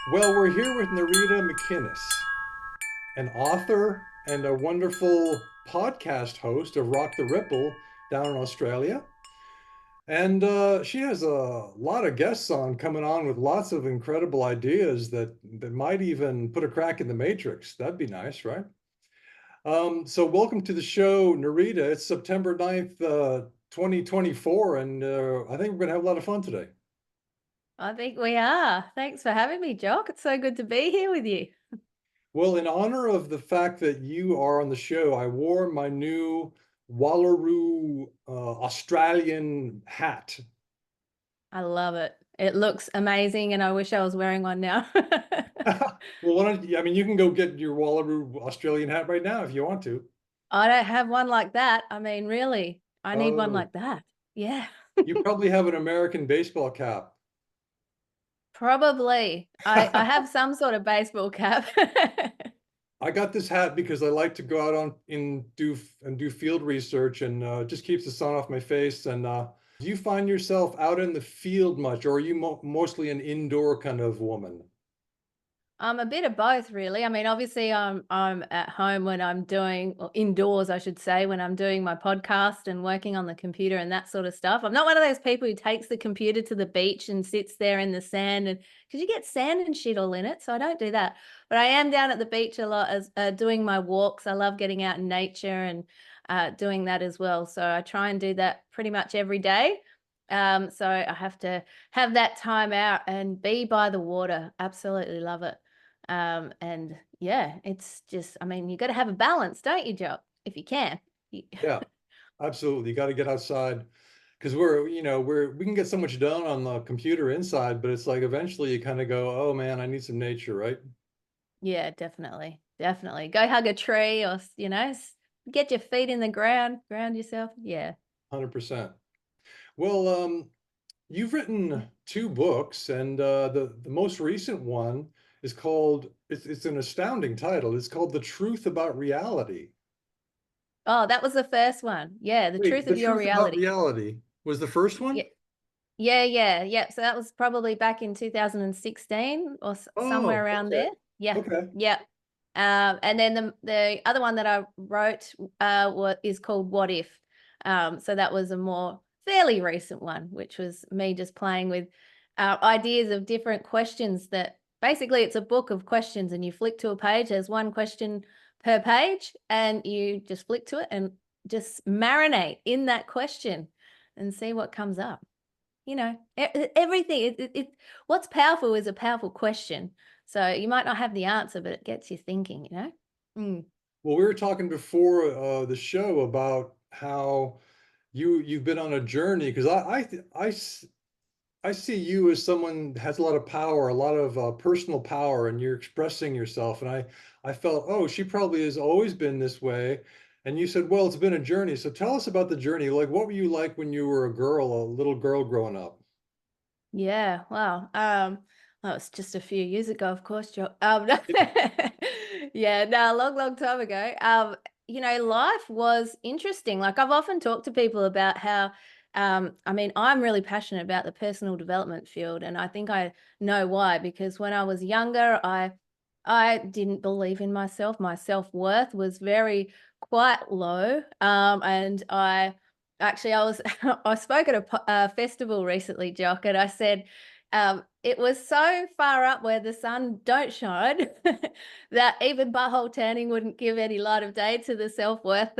Well, we're here with Nereeda McInnes, an author and a wonderful podcast host of Rock the Ripple down in Australia. And she has a lot of guests on coming on with lots of incredible ideas that might even put a crack in the matrix. That'd be nice, right? So welcome to the show, Nereeda. It's September 9th, 2024, and I think we're going to have a lot of fun today. I think we are. Thanks for having me, Jock. It's so good to be here with you. Well, in honor of the fact that you are on the show, I wore my new Wallaroo Australian hat. I love it. It looks amazing, and I wish I was wearing one now. Well, why don't you, I mean, you can go get your Wallaroo Australian hat right now if you want to. I don't have one like that. I mean, really, I need one Oh, like that. Yeah, you probably have an American baseball cap. probably. I have some sort of baseball cap. I got this hat because I like to go out on in do field research and just keeps the sun off my face. And do you find yourself out in the field much, or are you mostly an indoor kind of woman? I'm a bit of both, really. I mean, obviously, I'm at home when I'm doing, or indoors, I should say, when I'm doing my podcast and working on the computer and that sort of stuff. I'm not one of those people who takes the computer to the beach and sits there in the sand, and because you get sand and shit all in it, so I don't do that. But I am down at the beach a lot as doing my walks. I love getting out in nature and doing that as well. So I try and do that pretty much every day. So I have to have that time out and be by the water. Absolutely love it. And yeah, it's just, I mean, you got to have a balance, don't you, Joe? If you can. Yeah, absolutely. You got to get outside because we can get so much done on the computer inside, but it's like eventually you kind of go, oh man, I need some nature, right? Yeah, definitely. Definitely. Go hug a tree or, get your feet in the ground, ground yourself. Yeah. 100%. Well, you've written two books, and the most recent one is called it's an astounding title. It's called The Truth About Reality. Oh, that was the first one. Yeah. The Wait, truth The of your Truth About reality. Reality was the first Yeah. one? Yeah. So that was probably back in 2016 or Oh, somewhere around okay. there. Yeah. Okay. Yeah. And then the other one that I wrote is called What If. So that was a more fairly recent one, which was me just playing with ideas of different questions that basically it's a book of questions and you flick to a page, there's one question per page, and you just flick to it and just marinate in that question and see what comes up. Everything. What's powerful is a powerful question. So you might not have the answer, but it gets you thinking. Mm. Well, we were talking before the show about how you've been on a journey because I see you as someone that has a lot of power, a lot of personal power, and you're expressing yourself. And I felt, oh, she probably has always been this way. And you said, well, it's been a journey. So tell us about the journey. Like, what were you like when you were a girl, a little girl growing up? Yeah. Wow. That was just a few years ago, of course, Joe. Yeah, no, a long, long time ago. Life was interesting. Like I've often talked to people about how, I mean, I'm really passionate about the personal development field, and I think I know why. Because when I was younger, I didn't believe in myself. My self-worth was very quite low. And I was I spoke at a festival recently, Jock, and I said it was so far up where the sun don't shine that even butthole tanning wouldn't give any light of day to the self-worth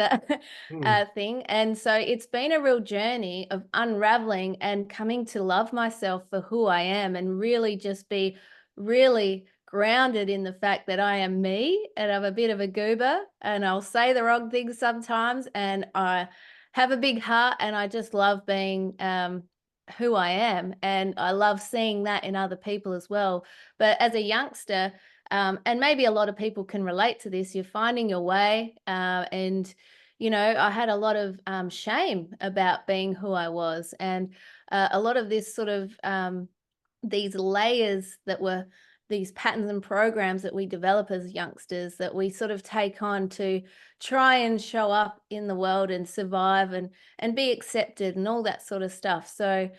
Hmm. thing. And so it's been a real journey of unraveling and coming to love myself for who I am and really just be really grounded in the fact that I am me and I'm a bit of a goober and I'll say the wrong things sometimes and I have a big heart and I just love being who I am. And I love seeing that in other people as well. But as a youngster, and maybe a lot of people can relate to this, you're finding your way. I had a lot of shame about being who I was. And a lot of this sort of these layers that were these patterns and programs that we develop as youngsters that we sort of take on to try and show up in the world and survive and be accepted and all that sort of stuff. So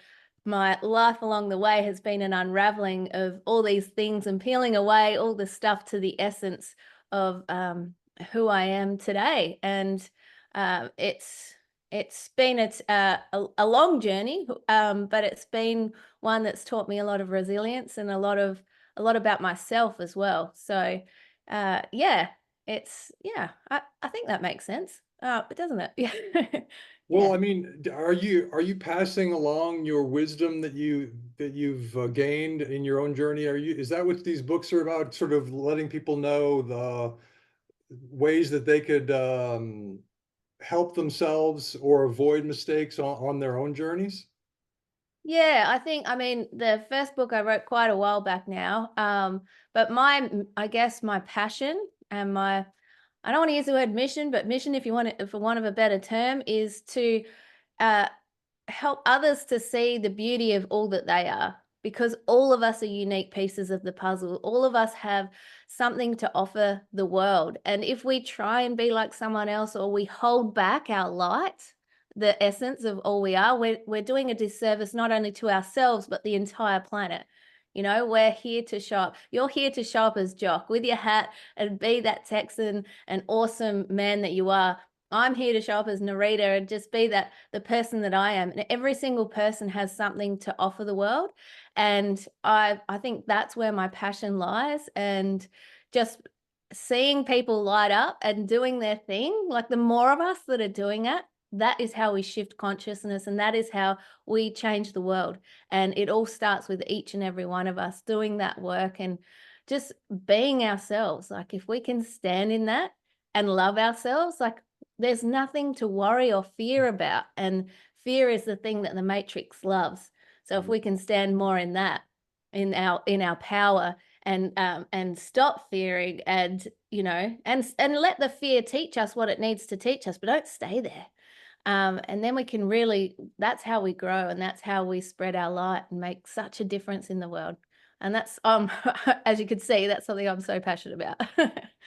my life along the way has been an unraveling of all these things and peeling away all the stuff to the essence of who I am today. And it's been a long journey, but it's been one that's taught me a lot of resilience and a lot about myself as well. So yeah, I think that makes sense. Doesn't it? Yeah. Well, Yeah. I mean, are you passing along your wisdom that you've gained in your own journey? Is that what these books are about? Sort of letting people know the ways that they could help themselves or avoid mistakes on their own journeys? Yeah, I mean, the first book I wrote quite a while back now. But I guess my passion and I don't want to use the word mission, but mission, if you want it, for want of a better term, is to uh, help others to see the beauty of all that they are, because all of us are unique pieces of the puzzle. All of us have something to offer the world. And if we try and be like someone else, or we hold back our light, the essence of all we are, we're doing a disservice not only to ourselves, but the entire planet. You know, we're here to show up. You're here to show up as Jock with your hat and be that Texan and awesome man that you are. I'm here to show up as Nereeda and just be that the person that I am. And every single person has something to offer the world. And I think that's where my passion lies. And just seeing people light up and doing their thing, like the more of us that are doing it, that is how we shift consciousness, and that is how we change the world. And it all starts with each and every one of us doing that work and just being ourselves. Like if we can stand in that and love ourselves, like there's nothing to worry or fear about. And fear is the thing that the matrix loves. So if we can stand more in that, in our power, and stop fearing, and and let the fear teach us what it needs to teach us, but don't stay there. And then we can really, that's how we grow, and that's how we spread our light and make such a difference in the world. And that's as you can see, that's something I'm so passionate about.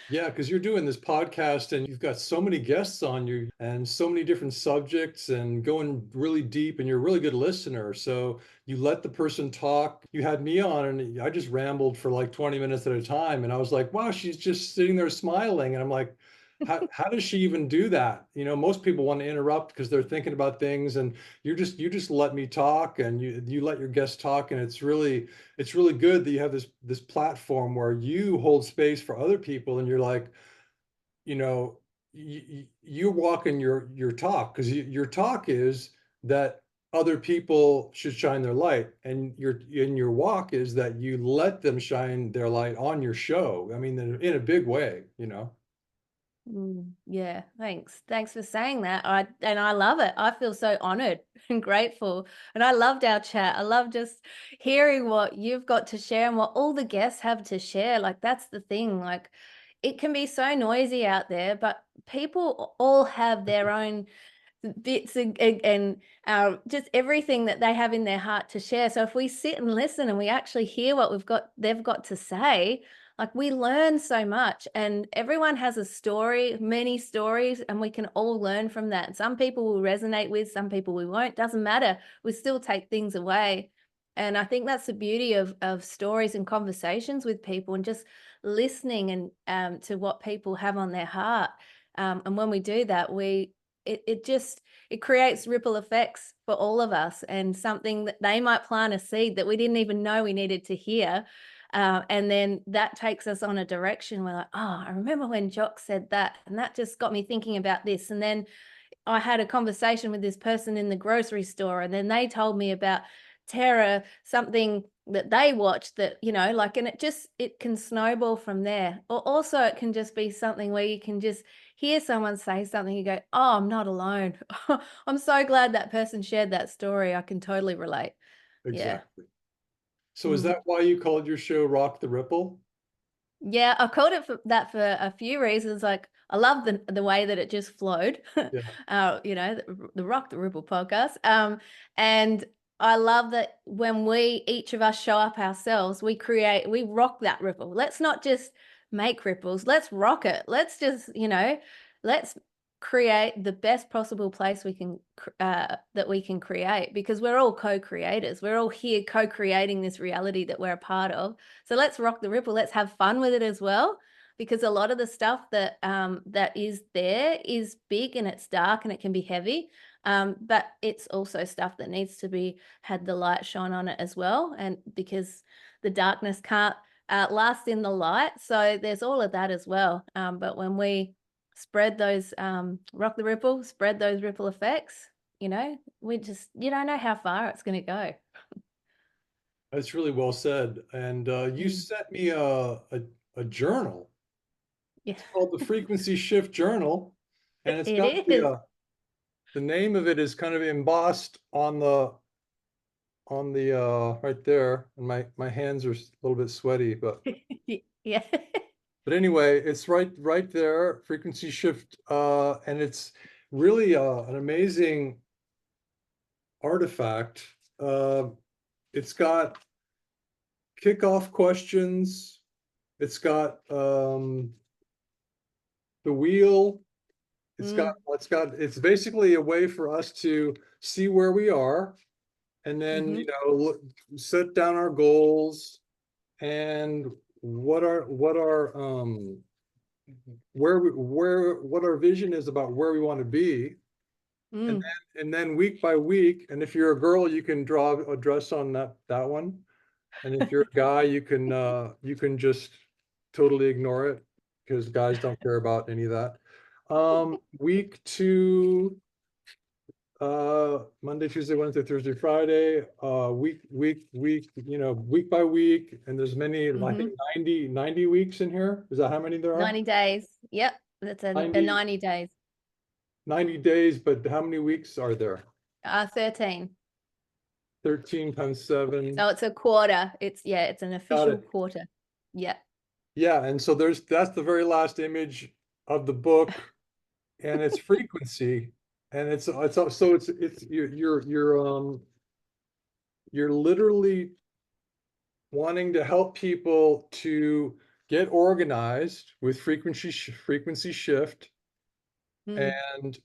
Yeah, because you're doing this podcast and you've got so many guests on you and so many different subjects and going really deep, and you're a really good listener. So you let the person talk. You had me on and I just rambled for like 20 minutes at a time. And I was like, wow, she's just sitting there smiling. And I'm like, how does she even do that? You know, most people want to interrupt because they're thinking about things, and you just let me talk, and you let your guests talk. And it's really good that you have this platform where you hold space for other people, and you're like, you know, you're walking your talk, because your talk is that other people should shine their light, and your walk is that you let them shine their light on your show. I mean, in a big way, you know. Yeah, thanks. Thanks for saying that. I love it. I feel so honored and grateful. And I loved our chat. I love just hearing what you've got to share and what all the guests have to share. Like that's the thing. Like it can be so noisy out there, but people all have their own bits and just everything that they have in their heart to share. So if we sit and listen and we actually hear what they've got to say, like we learn so much. And everyone has a story, many stories, and we can all learn from that. Some people will resonate with, some people we won't. Doesn't matter. We still take things away. And I think that's the beauty of stories and conversations with people, and just listening and to what people have on their heart. And when we do that, it creates ripple effects for all of us, and something that they might plant a seed that we didn't even know we needed to hear. And then that takes us on a direction. We're like, oh, I remember when Jock said that, and that just got me thinking about this. And then I had a conversation with this person in the grocery store, and then they told me about Terra, something that they watched that, like, and it can snowball from there. Or also it can just be something where you can just hear someone say something, you go, oh, I'm not alone. I'm so glad that person shared that story. I can totally relate. Yeah. Exactly. So is Mm. that why you called your show Rock the Ripple? Yeah, I called it for that for a few reasons. Like I love the way that it just flowed. Yeah. The Rock the Ripple podcast. And I love that when we each of us show up ourselves, we rock that ripple. Let's not just make ripples. Let's rock it. Let's just, let's create the best possible place we can that we can create, because we're all co-creators. We're all here co-creating this reality that we're a part of. So let's rock the ripple. Let's have fun with it as well, because a lot of the stuff that that is there is big and it's dark and it can be heavy. But it's also stuff that needs to be had the light shone on it as well, and because the darkness can't last in the light. So there's all of that as well. But when we spread those rock the ripple, spread those ripple effects, we just, you don't know how far it's going to go. That's really well said. And you Mm. sent me a journal. Yeah. It's called the Frequency Shift Journal, and it's got It is. the name of it is kind of embossed on the right there. And my hands are a little bit sweaty, Yeah. but anyway, it's right there, Frequency Shift, and it's really an amazing artifact. It's got kickoff questions. It's got the wheel. Mm, It's basically a way for us to see where we are, and then hmm set down our goals and what our what our vision is about where we want to be. And mm. then week by week, and if you're a girl, you can draw a dress on that one. And if you're a guy, you can just totally ignore it, because guys don't care about any of that. Week 2, Monday, Tuesday, Wednesday, Thursday, Friday, week by week, and there's many, I think hmm 90 weeks in here. Is that how many there are? 90 days. Yep. That's a 90 90 days. 90 days, but how many weeks are there? 13. 13 times 7. So it's a quarter. It's an Got official it. quarter. Yeah. Yeah, and so that's the very last image of the book, and it's frequency, and it's you're literally wanting to help people to get organized with frequency shift, Mm, and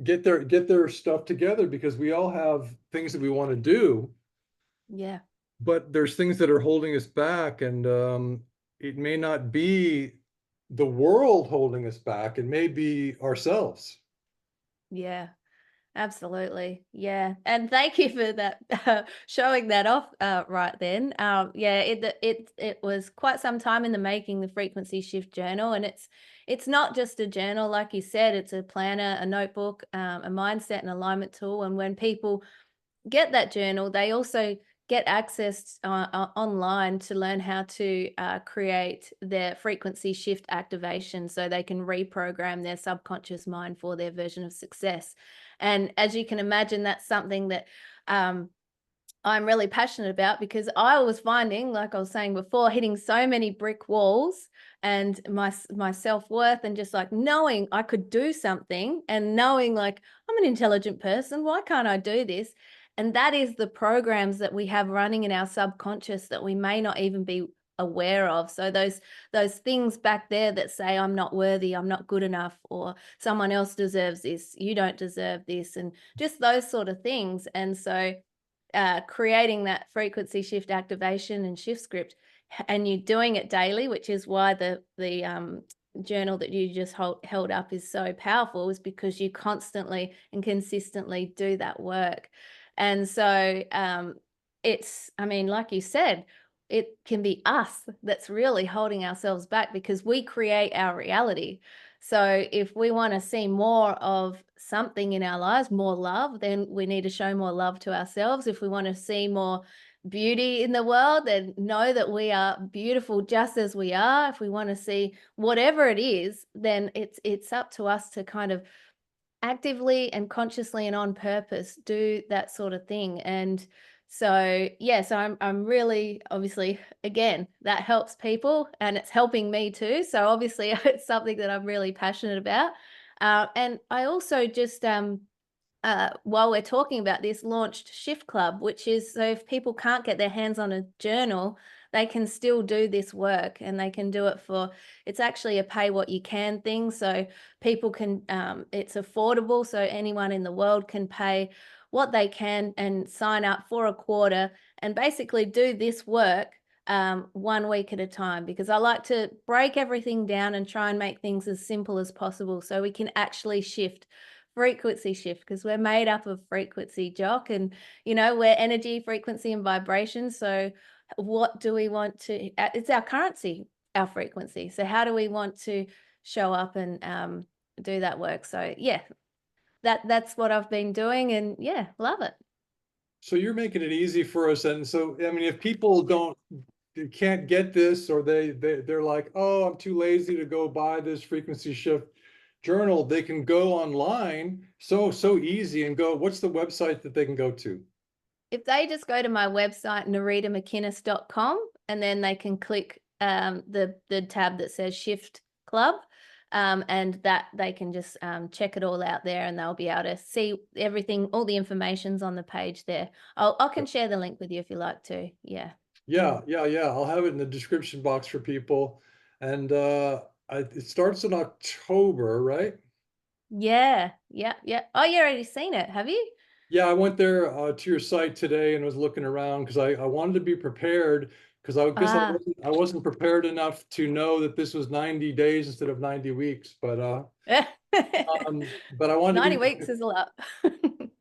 get their stuff together, because we all have things that we want to do, yeah. but there's things that are holding us back, and it may not be the world holding us back. It may be ourselves. Yeah. Absolutely. Yeah. And thank you for that showing that off right then. Yeah, it was quite some time in the making, the frequency shift journal, and it's not just a journal like you said, it's a planner, a notebook, a mindset and alignment tool. And when people get that journal, they also get access online to learn how to create their frequency shift activation, so they can reprogram their subconscious mind for their version of success. And as you can imagine, that's something that um, I'm really passionate about, because I was finding, like I was saying before, hitting so many brick walls, and my self-worth, and just like knowing I could do something, and knowing like I'm an intelligent person, why can't I do this? And that is the programs that we have running in our subconscious that we may not even be aware of. So those things back there that say I'm not worthy, I'm not good enough, or someone else deserves this, you don't deserve this, and just those sort of things. And so creating that frequency shift activation and shift script, and you're doing it daily, which is why the journal that you just held up is so powerful, is because you constantly and consistently do that work. And so it's, I mean, like you said, it can be us that's really holding ourselves back, because we create our reality. So if we want to see more of something in our lives, more love, then we need to show more love to ourselves. If we want to see more beauty in the world, then know that we are beautiful just as we are. If we want to see whatever it is, then it's up to us to kind of actively and consciously and on purpose do that sort of thing. And so yes, I'm really, obviously, again, that helps people and it's helping me too, so obviously it's something that I'm really passionate about. And I also just while we're talking about this, launched Shift Club, which is, so if people can't get their hands on a journal, they can still do this work, and they can do it for, it's actually a pay what you can thing. So people can, it's affordable. So anyone in the world can pay what they can and sign up for a quarter and basically do this work 1 week at a time, because I like to break everything down and try and make things as simple as possible so we can actually frequency shift, because we're made up of frequency, Jock, and we're energy, frequency, and vibration. So what do we want to, it's our currency, our frequency. So how do we want to show up and do that work? So yeah, that's what I've been doing, and yeah, love it. So you're making it easy for us. And so, I mean, if people can't get this, or they're like, oh, I'm too lazy to go buy this frequency shift journal, they can go online, so easy, and go, what's the website that they can go to? If they just go to my website, nereedamckinnes.com, and then they can click the tab that says Shift Club, and that they can just check it all out there, and they'll be able to see everything, all the information's on the page there. I can share the link with you if you like to. Yeah. Yeah, yeah. I'll have it in the description box for people. And it starts in October, right? Yeah. Oh, you already seen it, have you? Yeah, I went there to your site today and was looking around because I wanted to be prepared, because I guess Ah. I wasn't prepared enough to know that this was 90 days instead of 90 weeks. But I wanted to 90 be, weeks is a lot.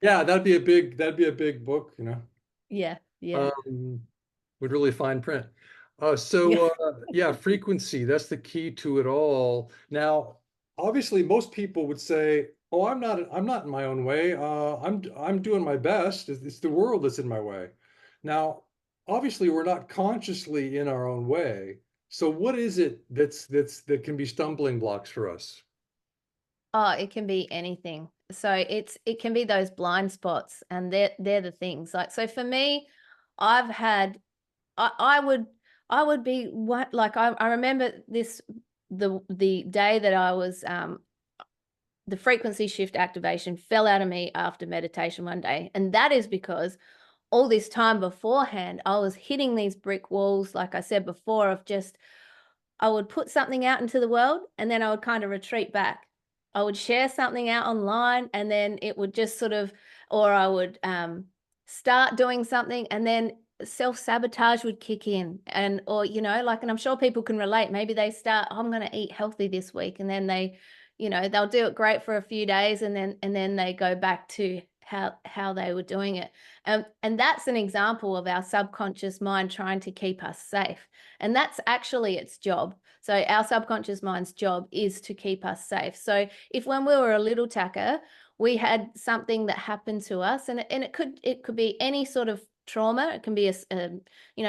yeah, that'd be a big book, you know. Yeah. Um, with really fine print. Yeah. Yeah, frequency, that's the key to it all. Now, obviously, most people would say, "Oh, I'm not in my own way. I'm doing my best. It's the world that's in my way." Now, obviously, we're not consciously in our own way. So what is it that can be stumbling blocks for us? Oh, it can be anything. So it can be those blind spots, and they're the things. Like, so for me, I've had I would be what, like, I remember this, the day that I was the frequency shift activation fell out of me after meditation one day, and that is because all this time beforehand I was hitting these brick walls, like I said before, of just, I would put something out into the world, and then I would kind of retreat back. I would share something out online, and then it would just sort of, or I would start doing something, and then self-sabotage would kick in. And, or, like, and I'm sure people can relate. Maybe they start, "Oh, I'm going to eat healthy this week." And then they, they'll do it great for a few days, and then they go back to how they were doing it. And that's an example of our subconscious mind trying to keep us safe. And that's actually its job. So our subconscious mind's job is to keep us safe. So if, when we were a little tacker, we had something that happened to us, and it could be any sort of trauma. It can be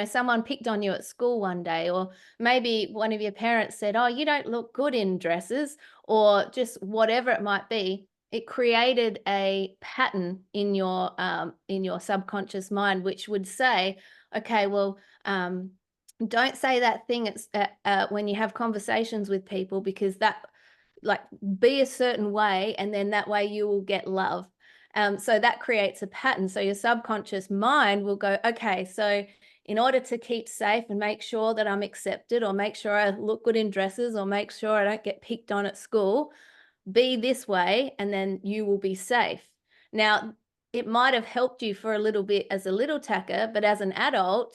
someone picked on you at school one day, or maybe one of your parents said, "Oh, you don't look good in dresses," or just whatever it might be. It created a pattern in your subconscious mind, which would say, okay, well, don't say that thing when you have conversations with people, because that, like, be a certain way, and then that way you will get love. So that creates a pattern. So your subconscious mind will go, okay, so in order to keep safe and make sure that I'm accepted, or make sure I look good in dresses, or make sure I don't get picked on at school, be this way, and then you will be safe. Now, it might have helped you for a little bit as a little tacker, but as an adult,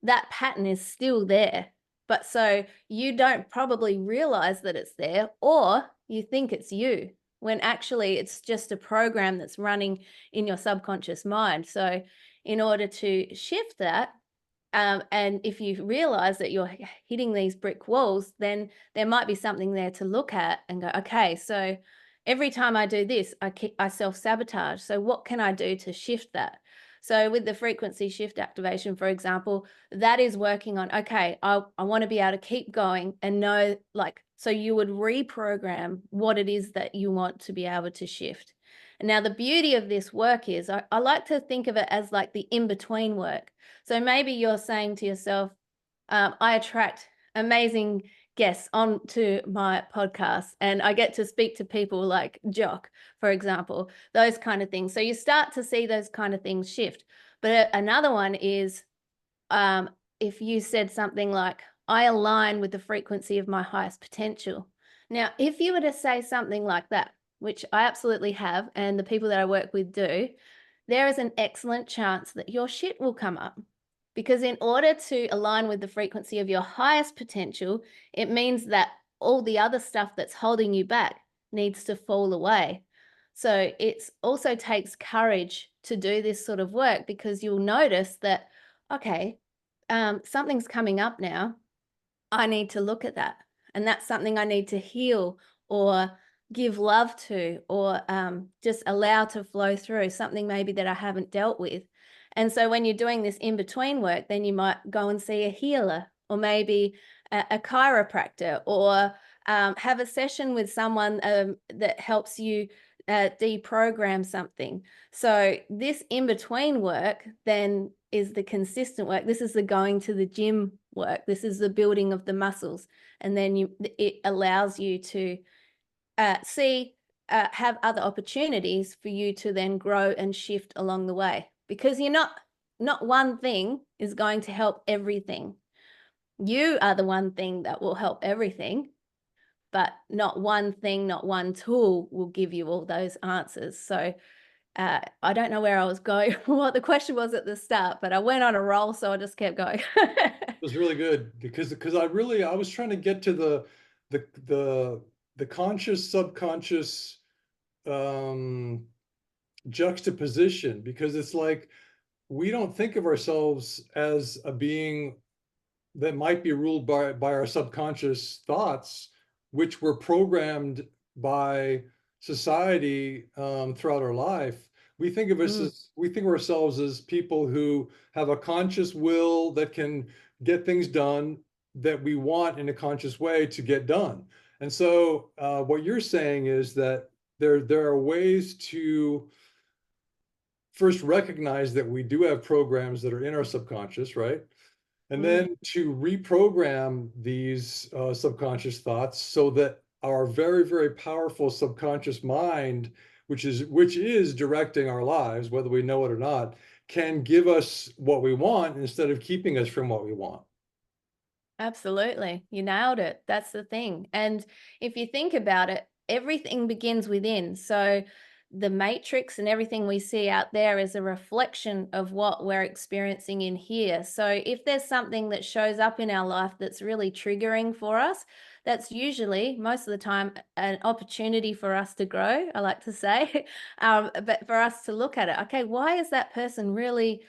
that pattern is still there. But so you don't probably realize that it's there, or you think it's you, when actually it's just a program that's running in your subconscious mind. So in order to shift that, and if you realize that you're hitting these brick walls, then there might be something there to look at and go, okay, so every time I do this, I self-sabotage. So what can I do to shift that? So with the frequency shift activation, for example, that is working on, okay, I want to be able to keep going and know, like, so you would reprogram what it is that you want to be able to shift. And now the beauty of this work is, I like to think of it as like the in-between work. So maybe you're saying to yourself, I attract amazing guests onto my podcast, and I get to speak to people like Jock, for example, those kind of things. So you start to see those kind of things shift. But another one is, if you said something like, I align with the frequency of my highest potential. Now, if you were to say something like that, which I absolutely have, and the people that I work with do, there is an excellent chance that your shit will come up. Because in order to align with the frequency of your highest potential, it means that all the other stuff that's holding you back needs to fall away. So it also takes courage to do this sort of work, because you'll notice that, okay, something's coming up now. I need to look at that. And that's something I need to heal or give love to, or just allow to flow through, something maybe that I haven't dealt with. And so when you're doing this in between work, then you might go and see a healer, or maybe a chiropractor, or have a session with someone that helps you deprogram something. So this in between work then is the consistent work. This is the going to the gym work. This is the building of the muscles. And then it allows you to have other opportunities for you to then grow and shift along the way, because you're not one thing is going to help everything. You are the one thing that will help everything, but not one thing, not one tool will give you all those answers. So I don't know where I was going, what the question was at the start, but I went on a roll, so I just kept going. It was really good because I was trying to get to the conscious subconscious um juxtaposition, because it's like we don't think of ourselves as a being that might be ruled by our subconscious thoughts, which were programmed by society throughout our life. We think of ourselves as people who have a conscious will that can get things done that we want in a conscious way to get done. And so, what you're saying is that there are ways to first recognize that we do have programs that are in our subconscious, right? And Mm. then to reprogram these subconscious thoughts so that our very, very powerful subconscious mind, which is directing our lives, whether we know it or not, can give us what we want instead of keeping us from what we want. Absolutely. You nailed it. That's the thing. And if you think about it, everything begins within. So the matrix and everything we see out there is a reflection of what we're experiencing in here. So if there's something that shows up in our life that's really triggering for us, that's usually most of the time an opportunity for us to grow, I like to say, but for us to look at it. Okay, why is that person really,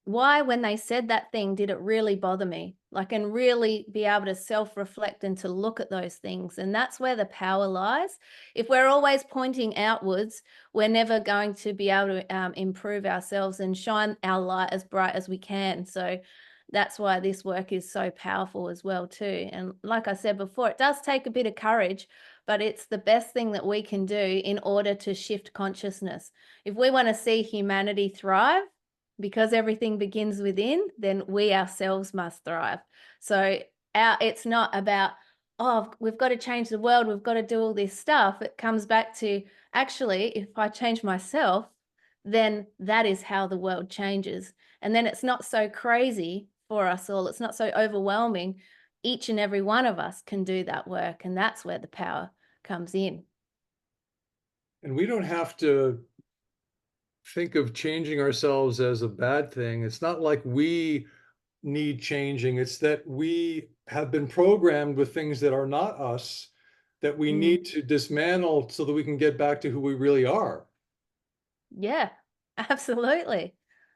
why, when they said that thing, did it really bother me? Like, and really be able to self-reflect and to look at those things. And that's where the power lies. If we're always pointing outwards, we're never going to be able to improve ourselves and shine our light as bright as we can. So that's why this work is so powerful as well too. And like I said before, it does take a bit of courage, but it's the best thing that we can do in order to shift consciousness. If we want to see humanity thrive, because everything begins within, then we ourselves must thrive. So it's not about, oh, we've got to change the world, we've got to do all this stuff. It comes back to, actually, if I change myself, then that is how the world changes. And then it's not so crazy for us all. It's not so overwhelming. Each and every one of us can do that work. And that's where the power comes in. And we don't have to think of changing ourselves as a bad thing. It's not like we need changing. It's that we have been programmed with things that are not us that we Mm. need to dismantle so that we can get back to who we really are. Yeah, absolutely.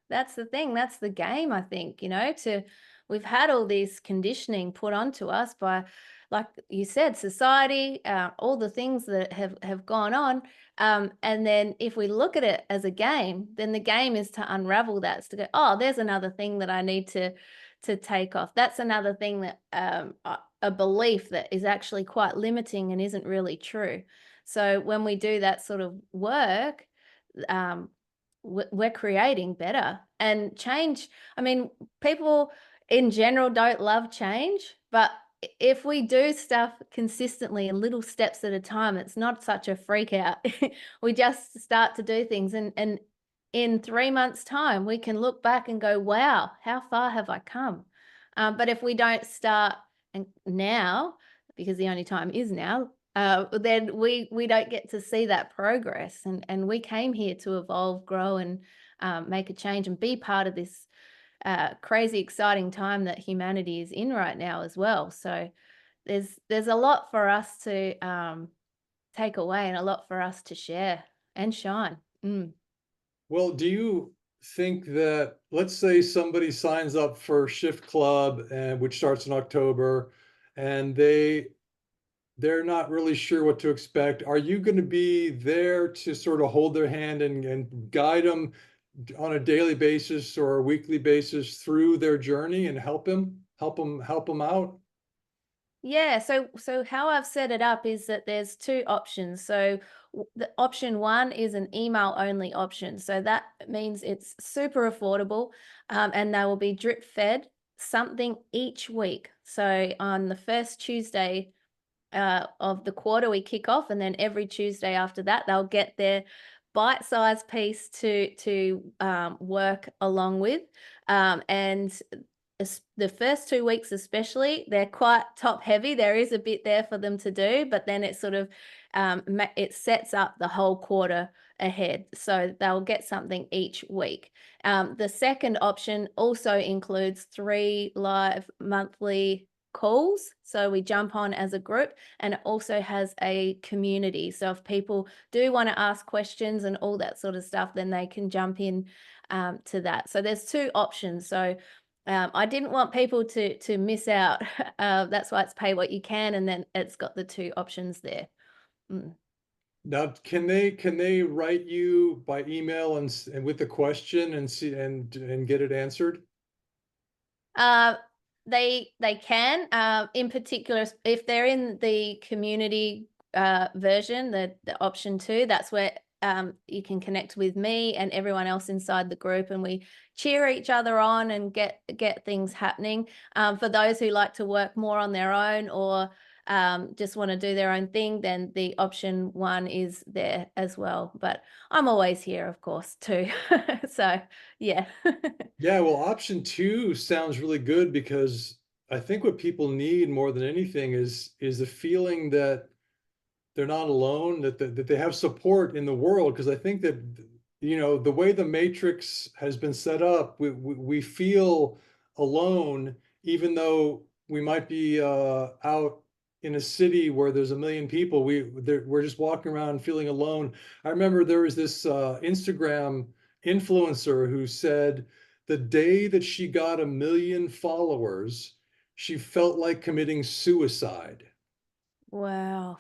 That's the thing. That's the game, I think, we've had all this conditioning put onto us by, like you said, society, all the things that have gone on. And then if we look at it as a game, then the game is to unravel that. It's to go, oh, there's another thing that I need to take off. That's another thing that a belief that is actually quite limiting and isn't really true. So when we do that sort of work, um, we're creating better and change. I mean, people in general don't love change, but if we do stuff consistently in little steps at a time, it's not such a freak out. We just start to do things, and in 3 months' time, we can look back and go, wow, how far have I come? But if we don't start and now, because the only time is now, then we don't get to see that progress. And we came here to evolve, grow, and make a change and be part of this crazy exciting time that humanity is in right now as well. So there's a lot for us to take away and a lot for us to share and shine. Mm. Well, do you think that, let's say somebody signs up for Shift Club, and which starts in October, and they're not really sure what to expect. Are you going to be there to sort of hold their hand and guide them on a daily basis or a weekly basis through their journey and help them out? Yeah, so how I've set it up is that there's two options. So the option one is an email only option. So that means it's super affordable, and they will be drip fed something each week. So on the first Tuesday of the quarter, we kick off, and then every Tuesday after that, they'll get their bite-sized piece to work along with, and the first 2 weeks especially, they're quite top heavy. There is a bit there for them to do, but then it sort of it sets up the whole quarter ahead. So they'll get something each week. The second option also includes 3 live monthly calls. So we jump on as a group, and it also has a community. So if people do want to ask questions and all that sort of stuff, then they can jump in to that. So there's two options. So I didn't want people to miss out. That's why it's pay what you can, and then it's got the two options there. Mm. Now, can they write you by email and with the question and see and get it answered? Uh, they can, in particular, if they're in the community version, the option two, that's where you can connect with me and everyone else inside the group, and we cheer each other on and get things happening. For those who like to work more on their own or just want to do their own thing, then the option one is there as well. But I'm always here, of course, too. So yeah. Yeah, well, option two sounds really good because I think what people need more than anything is a feeling that they're not alone, that they have support in the world. Because I think that, the way the matrix has been set up, we feel alone, even though we might be out in a city where there's a million people. We're just walking around feeling alone. I remember there was this Instagram influencer who said the day that she got 1 million followers, she felt like committing suicide. Wow.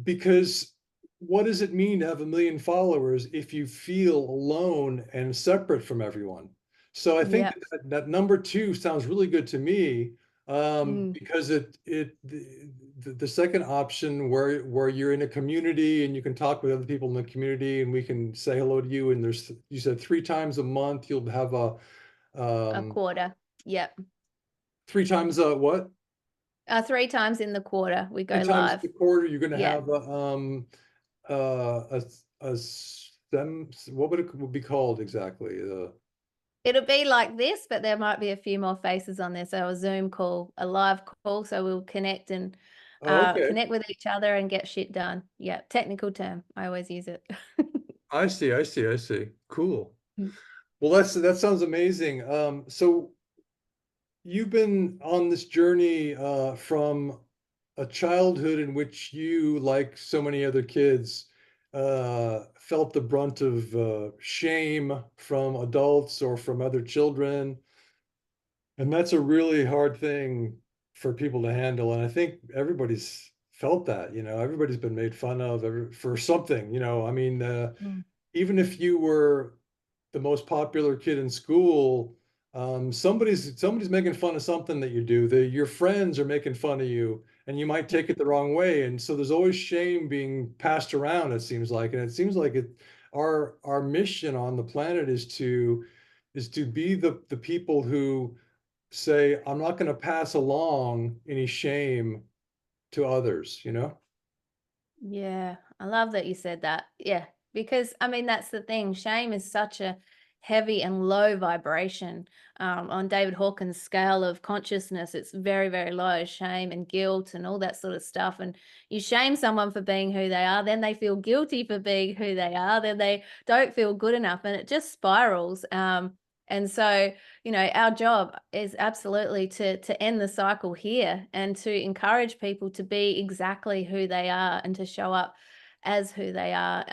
Because what does it mean to have 1 million followers if you feel alone and separate from everyone? So I think Yep. that number two sounds really good to me, Mm. because the second option where you're in a community and you can talk with other people in the community and we can say hello to you, and you said 3 times a month you'll have A um, quarter. Yep. 3 times a what? 3 times in the quarter we Three go times live. a quarter you're going to Yeah. have a STEM, what would it be called exactly? It'll be like this, but there might be a few more faces on there. So a Zoom call, a live call. So we'll connect and Oh, okay. connect with each other and get shit done. Yeah. Technical term. I always use it. I see, I see, I see. Cool. Mm. Well, that sounds amazing. So you've been on this journey from a childhood in which you, like so many other kids, felt the brunt of shame from adults or from other children. And that's a really hard thing for people to handle. And I think everybody's felt that, everybody's been made fun of for something, I mean, Mm. even if you were the most popular kid in school, somebody's making fun of something that you do. Your friends are making fun of you, and you might take it the wrong way. And so there's always shame being passed around, it seems like. And it seems like our mission on the planet is to be the people who say, I'm not going to pass along any shame to others. Yeah. I love that you said that. Yeah. Because I mean, that's the thing. Shame is such a heavy and low vibration. On David Hawkins' scale of consciousness, it's very, very low, shame and guilt and all that sort of stuff. And you shame someone for being who they are, then they feel guilty for being who they are, then they don't feel good enough, and it just spirals. And so, our job is absolutely to end the cycle here and to encourage people to be exactly who they are and to show up as who they are,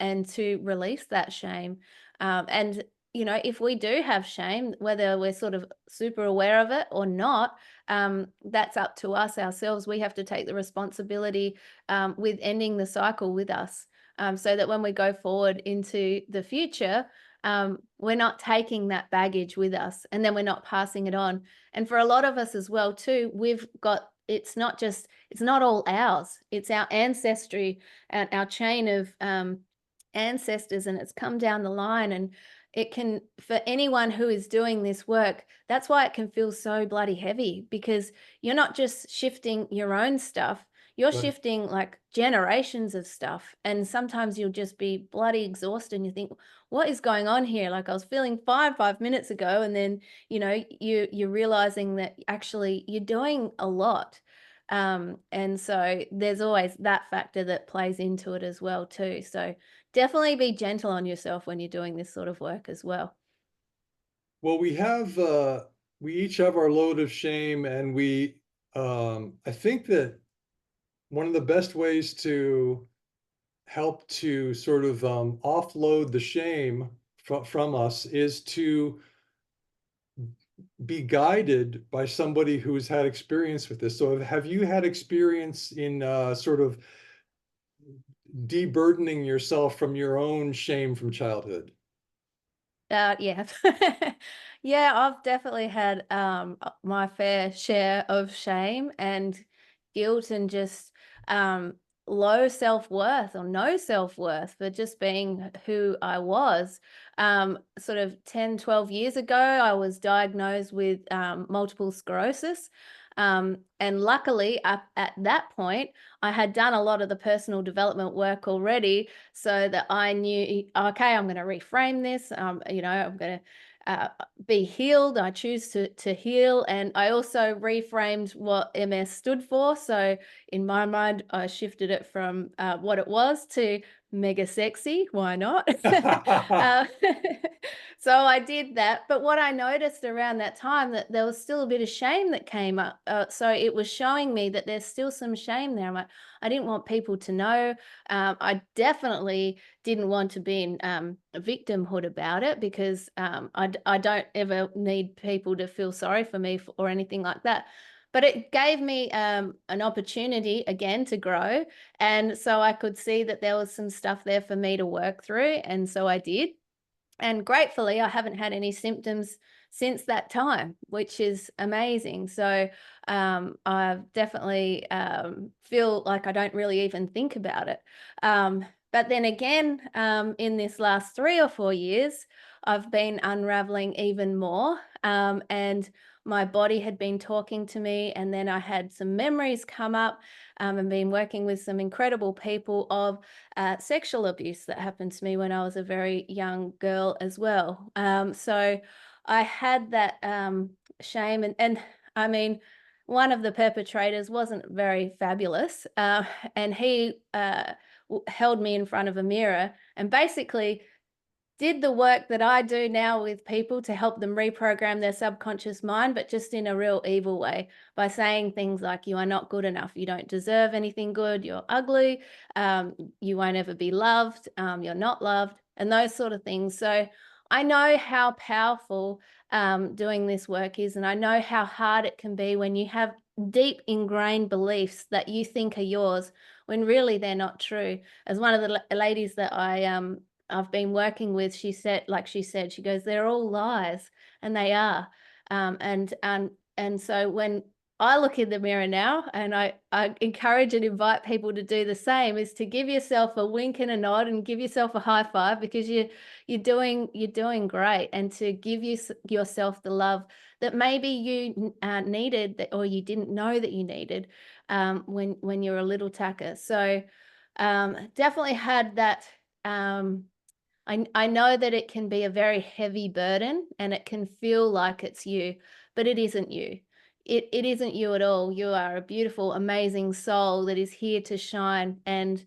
and to release that shame. And if we do have shame, whether we're sort of super aware of it or not, that's up to us ourselves. We have to take the responsibility with ending the cycle with us, so that when we go forward into the future, we're not taking that baggage with us, and then we're not passing it on. And for a lot of us as well too, it's not all ours, it's our ancestry and our chain of ancestors, and it's come down the line. And it can, for anyone who is doing this work, that's why it can feel so bloody heavy, because you're not just shifting your own stuff, you're Right. shifting like generations of stuff. And sometimes you'll just be bloody exhausted and you think, what is going on here? Like, I was feeling fine 5 minutes ago, and then you're realizing that actually you're doing a lot. And so there's always that factor that plays into it as well too. So definitely be gentle on yourself when you're doing this sort of work as well. Well, we each have our load of shame, and I think that one of the best ways to help to sort of offload the shame from us is to be guided by somebody who's had experience with this. So have you had experience in sort of deburdening yourself from your own shame from childhood? Yeah. Yeah, I've definitely had my fair share of shame and guilt and just um low self-worth or no self-worth for just being who I was. Sort of 10, 12 years ago, I was diagnosed with multiple sclerosis. And luckily, up at that point, I had done a lot of the personal development work already, so that I knew, okay, I'm going to reframe this. I'm going to be healed. I choose to heal. And I also reframed what MS stood for. So in my mind, I shifted it from what it was to mega sexy. Why not? uh, so I did that. But what I noticed around that time, that there was still a bit of shame that came up. So it was showing me that there's still some shame there. I'm like, I didn't want people to know. I definitely didn't want to be in a victimhood about it, because I don't ever need people to feel sorry for me or anything like that. But it gave me an opportunity again to grow. And so I could see that there was some stuff there for me to work through. And so I did. And gratefully, I haven't had any symptoms since that time, which is amazing. So I definitely feel like I don't really even think about it. But then again, in this last 3 or 4 years, I've been unraveling even more. And my body had been talking to me, and then I had some memories come up, and been working with some incredible people of sexual abuse that happened to me when I was a very young girl as well. So I had that shame, and I mean, one of the perpetrators wasn't very fabulous, and he held me in front of a mirror and basically did the work that I do now with people to help them reprogram their subconscious mind, but just in a real evil way, by saying things like, you are not good enough, you don't deserve anything good, you're ugly, you won't ever be loved, you're not loved, and those sort of things. So I know how powerful doing this work is, and I know how hard it can be when you have deep ingrained beliefs that you think are yours when really they're not true. As one of the ladies that I've been working with, she said, she goes, they're all lies, and they are. And so when I look in the mirror now, and I encourage and invite people to do the same, is to give yourself a wink and a nod and give yourself a high five, because you're doing great, and to give yourself the love that maybe you needed, or you didn't know that you needed when you're a little tacker. So definitely had that I know that it can be a very heavy burden and it can feel like it's you, but it isn't you. It isn't you at all. You are a beautiful, amazing soul that is here to shine. And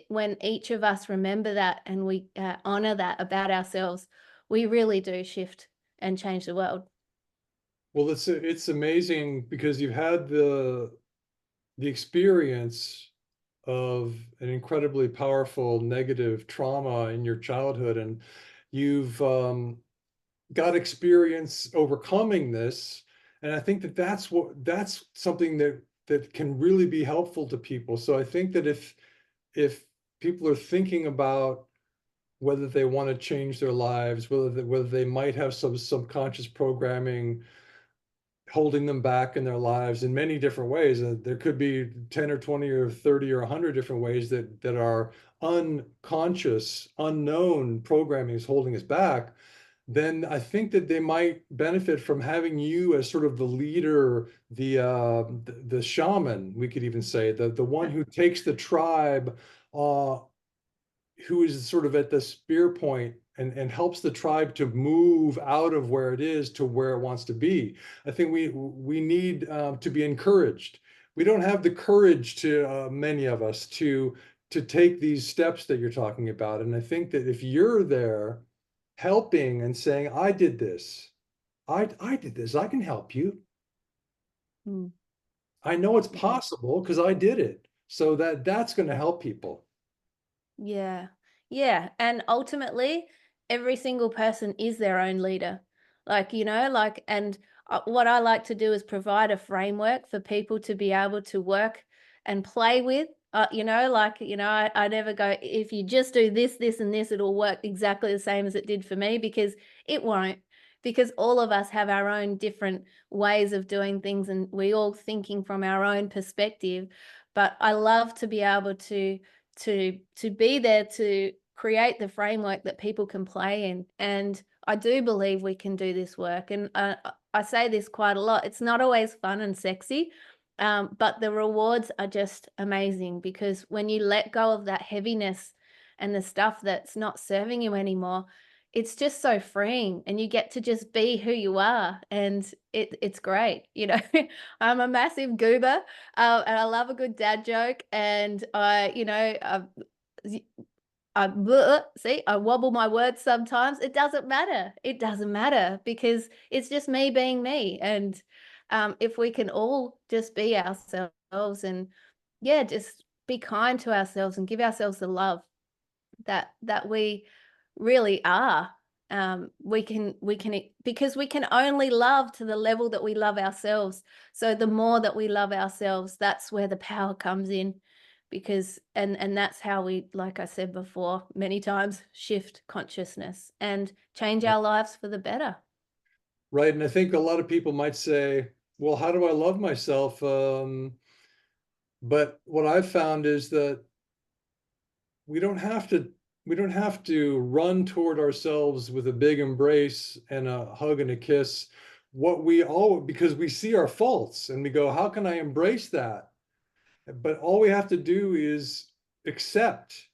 when each of us remember that and we honor that about ourselves, we really do shift and change the world. Well, it's amazing because you've had the experience of an incredibly powerful negative trauma in your childhood, and you've got experience overcoming this. And I think that that's something that can really be helpful to people. So I think that if people are thinking about whether they want to change their lives, whether they might have some subconscious programming holding them back in their lives in many different ways. There could be 10 or 20 or 30 or 100 different ways that are unconscious, unknown programming is holding us back. Then I think that they might benefit from having you as sort of the leader, the shaman, we could even say, the one who takes the tribe, uh, who is sort of at the spear point and helps the tribe to move out of where it is to where it wants to be. I think we need to be encouraged. We don't have the courage to many of us to take these steps that you're talking about. And I think that if you're there helping and saying, I did this, I did this, I can help you. Mm. I know it's Yeah. possible because I did it. So that's going to help people. Yeah. Yeah. And ultimately, every single person is their own leader. Like, and what I like to do is provide a framework for people to be able to work and play with. I never go, if you just do this, this, and this, it'll work exactly the same as it did for me, because it won't. Because all of us have our own different ways of doing things and we all thinking from our own perspective. But I love to be able to be there to create the framework that people can play in. And I do believe we can do this work. And I say this quite a lot. It's not always fun and sexy, but the rewards are just amazing, because when you let go of that heaviness and the stuff that's not serving you anymore, it's just so freeing, and you get to just be who you are, and it's great. I'm a massive goober, and I love a good dad joke, and I wobble my words sometimes. It doesn't matter. It doesn't matter, because it's just me being me. And if we can all just be ourselves and, yeah, just be kind to ourselves and give ourselves the love that we really are, we can because we can only love to the level that we love ourselves. So the more that we love ourselves, that's where the power comes in, because and that's how we, like I said before many times, shift consciousness and change our lives for the better. Right. And I think a lot of people might say, well, how do I love myself? But what I've found is that we don't have to we don't have to run toward ourselves with a big embrace and a hug and a kiss. What we all, because we see our faults and we go, how can I embrace that? But all we have to do is accept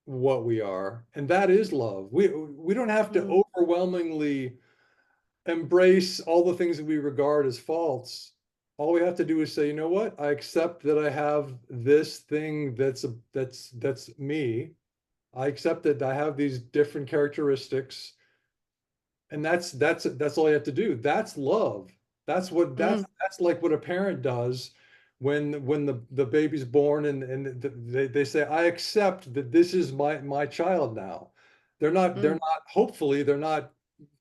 what we are, and that is love. We don't have to Mm, overwhelmingly embrace all the things that we regard as faults. All we have to do is say, you know what? I accept that I have this thing that's me. I accept that I have these different characteristics, and that's all you have to do. That's love. That's what mm, that's like what a parent does when the baby's born, and they say, I accept that this is my child now. They're mm, not, hopefully they're not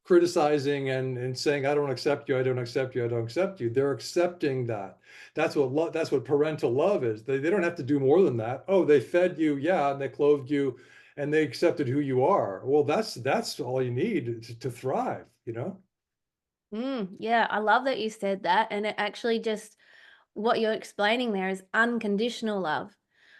criticizing and saying, I don't accept you, I don't accept you, I don't accept you. They're accepting that. That's what parental love is. They don't have to do more than that. Oh, they fed you, yeah, and they clothed you, and they accepted who you are. Well, that's all you need to thrive, you know? yeah, I love that you said that. And it actually just, what you're explaining there is unconditional love.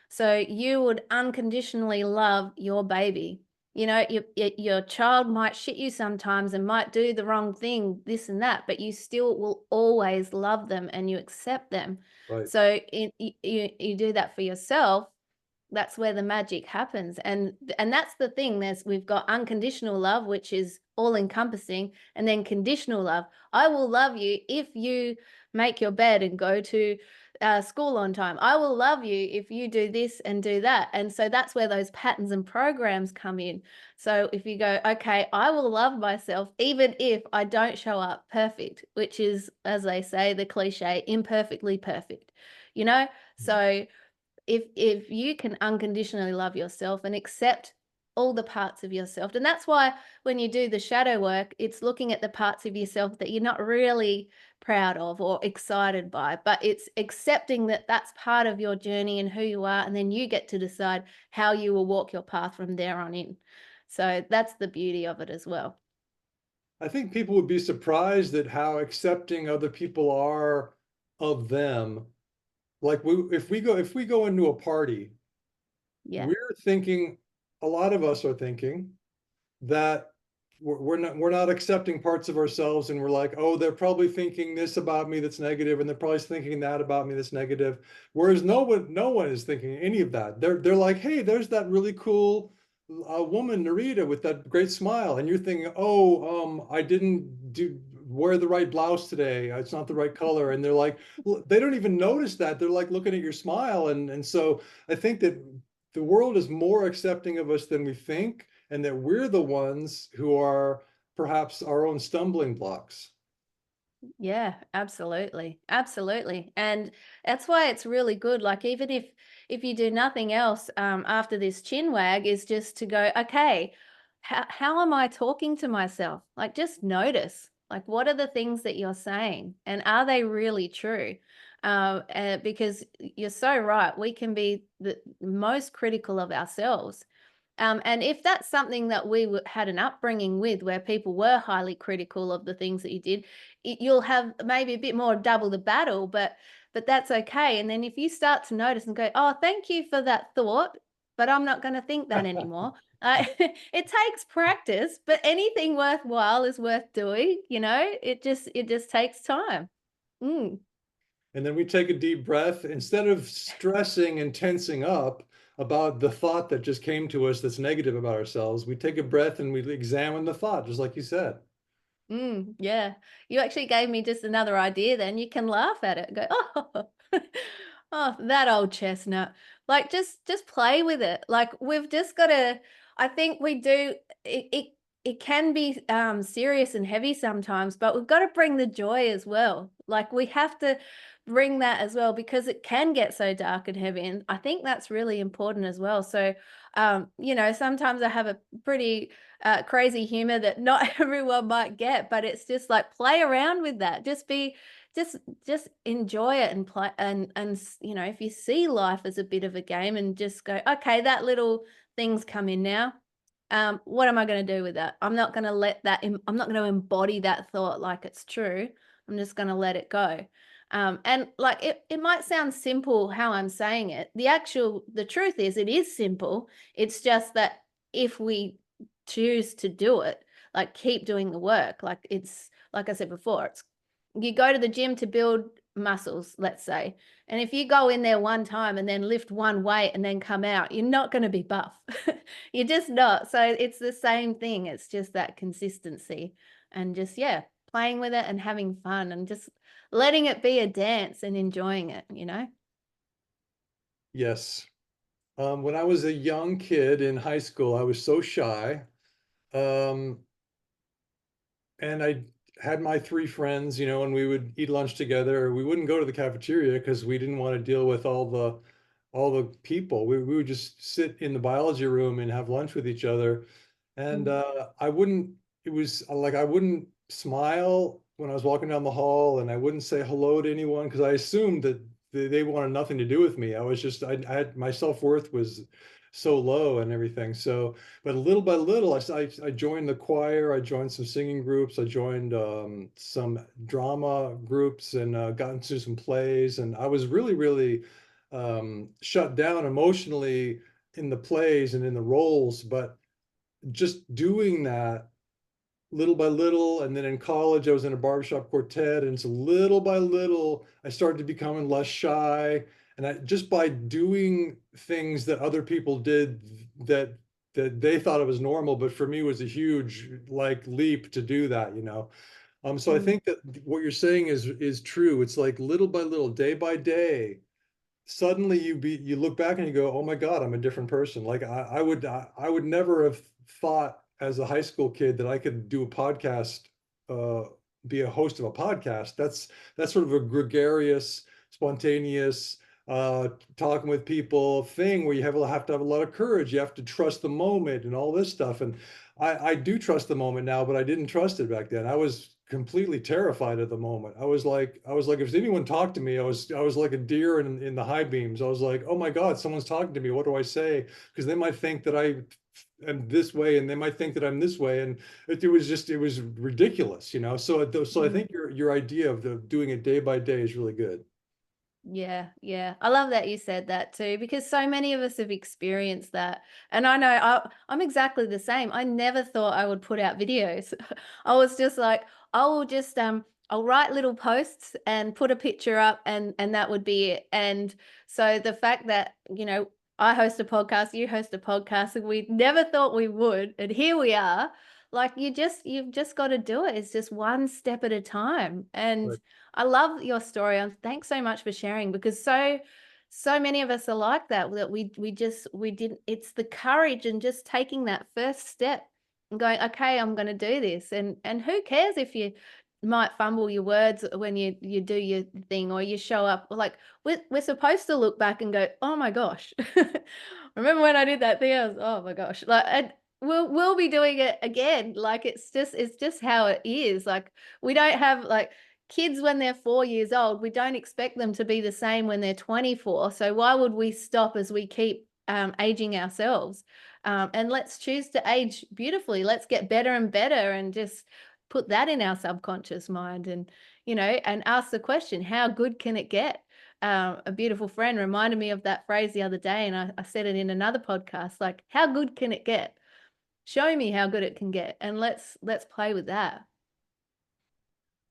So you would unconditionally love your baby. Your child might shit you sometimes and might do the wrong thing, this and that, but you still will always love them and you accept them. Right. So you do that for yourself, That's where the magic happens. And that's the thing. We've got unconditional love, which is all encompassing, and then conditional love. I will love you if you make your bed and go to school on time. I will love you if you do this and do that. And so that's where those patterns and programs come in. So if you go, okay, I will love myself even if I don't show up perfect, which is, as they say, the cliche, imperfectly perfect, you know? So if you can unconditionally love yourself and accept all the parts of yourself, and that's why when you do the shadow work, it's looking at the parts of yourself that you're not really proud of or excited by, but it's accepting that that's part of your journey and who you are, and then you get to decide how you will walk your path from there on in. So that's the beauty of it as well. I think people would be surprised at how accepting other people are of them. Like if we go into a party, Yeah. we're thinking, a lot of us are thinking that we're not accepting parts of ourselves, and we're like, oh, they're probably thinking this about me that's negative, and they're probably thinking that about me that's negative. Whereas no one is thinking any of that. They're like, hey, there's that really cool woman, Nereeda, with that great smile, and you're thinking, oh, I didn't do wear the right blouse today. It's not the right color, and they're like, they don't even notice that. They're like looking at your smile, and so I think that the world is more accepting of us than we think, and that we're the ones who are perhaps our own stumbling blocks. Yeah, absolutely. Absolutely. And that's why it's really good. Like even if you do nothing else after this chin wag is just to go, okay, how am I talking to myself? Like just notice. Like what are the things that you're saying and are they really true? Because you're so right. We can be the most critical of ourselves. And if that's something that had an upbringing with, where people were highly critical of the things that you did, you'll have maybe a bit more double the battle, but that's okay. And then if you start to notice and go, "Oh, thank you for that thought, but I'm not going to think that anymore." It takes practice, but anything worthwhile is worth doing. It just takes time. Mm. And then we take a deep breath. Instead of stressing and tensing up about the thought that just came to us that's negative about ourselves, we take a breath and we examine the thought, just like you said. Yeah. You actually gave me just another idea then. You can laugh at it and go, "Oh, oh, that old chestnut." Like just play with it. Like we've just got to I think we do it can be serious and heavy sometimes, but we've got to bring the joy as well. Like we have to bring that as well because it can get so dark and heavy. And I think that's really important as well. So sometimes I have a pretty crazy humor that not everyone might get, but it's just like play around with that. Just just enjoy it and play if you see life as a bit of a game and just go, okay, that little thing's come in now. What am I going to do with that? I'm not going to I'm not going to embody that thought like it's true. I'm just going to let it go. And like it might sound simple how I'm saying it. The truth is it is simple. It's just that if we choose to do it, like keep doing the work, like it's like I said before, it's you go to the gym to build muscles, let's say. And if you go in there one time and then lift one weight and then come out, you're not going to be buff. You're just not. So it's the same thing. It's just that consistency and just, yeah, playing with it and having fun and just letting it be a dance and enjoying it. Yes. When I was a young kid in high school, I was so shy. Um, and I had my three friends, and we would eat lunch together. We wouldn't go to the cafeteria because we didn't want to deal with all the people. We would just sit in the biology room and have lunch with each other. And Mm. I wouldn't, it was like I wouldn't smile when I was walking down the hall, and I wouldn't say hello to anyone because I assumed that they wanted nothing to do with me. I had my self-worth was so low and everything. So, but little by little, I joined the choir, I joined some singing groups, I joined some drama groups, and got into some plays. And I was really shut down emotionally in the plays and in the roles, but just doing that little by little. And then in college, I was in a barbershop quartet. And so little by little, I started to become less shy. And just by doing things that other people did that they thought it was normal, but for me was a huge like leap to do that, you know. So I Mm. think that what you're saying is true. It's like little by little, day by day, suddenly you look back and you go, oh my God, I'm a different person. Like I would never have thought as a high school kid that I could do a podcast, uh, be a host of a podcast. That's sort of a gregarious, spontaneous, uh, talking with people thing where you have to have a lot of courage. You have to trust the moment and all this stuff. And I do trust the moment now, but I didn't trust it back then. I was completely terrified at the moment. I was like, if anyone talked to me, I was like a deer in the high beams. I was like, oh my God, someone's talking to me. What do I say? Because they might think that I am this way, and they might think that I'm this way, and it was ridiculous, you know. So I Mm. think your idea of doing it day by day is really good. Yeah, yeah. I love that you said that too, because so many of us have experienced that. And I know I'm exactly the same. I never thought I would put out videos. I was just like, I will just I'll write little posts and put a picture up, and that would be it. And so the fact that, I host a podcast, you host a podcast, and we never thought we would, and here we are. Like you've just got to do it. It's just one step at a time. And Right. I love your story, and thanks so much for sharing, because so many of us are like that, that we didn't. It's the courage and just taking that first step and going, okay, I'm going to do this, and who cares if you might fumble your words when you do your thing, or you show up like we're supposed to look back and go, oh my gosh, remember when I did that thing? I was, oh my gosh, like, and we'll be doing it again. Like it's just how it is. Like we don't have like kids when they're 4 years old, we don't expect them to be the same when they're 24. So why would we stop as we keep aging ourselves? And let's choose to age beautifully. Let's get better and better, and just put that in our subconscious mind, and and ask the question, how good can it get? A beautiful friend reminded me of that phrase the other day, and I said it in another podcast. Like, how good can it get? Show me how good it can get, and let's play with that.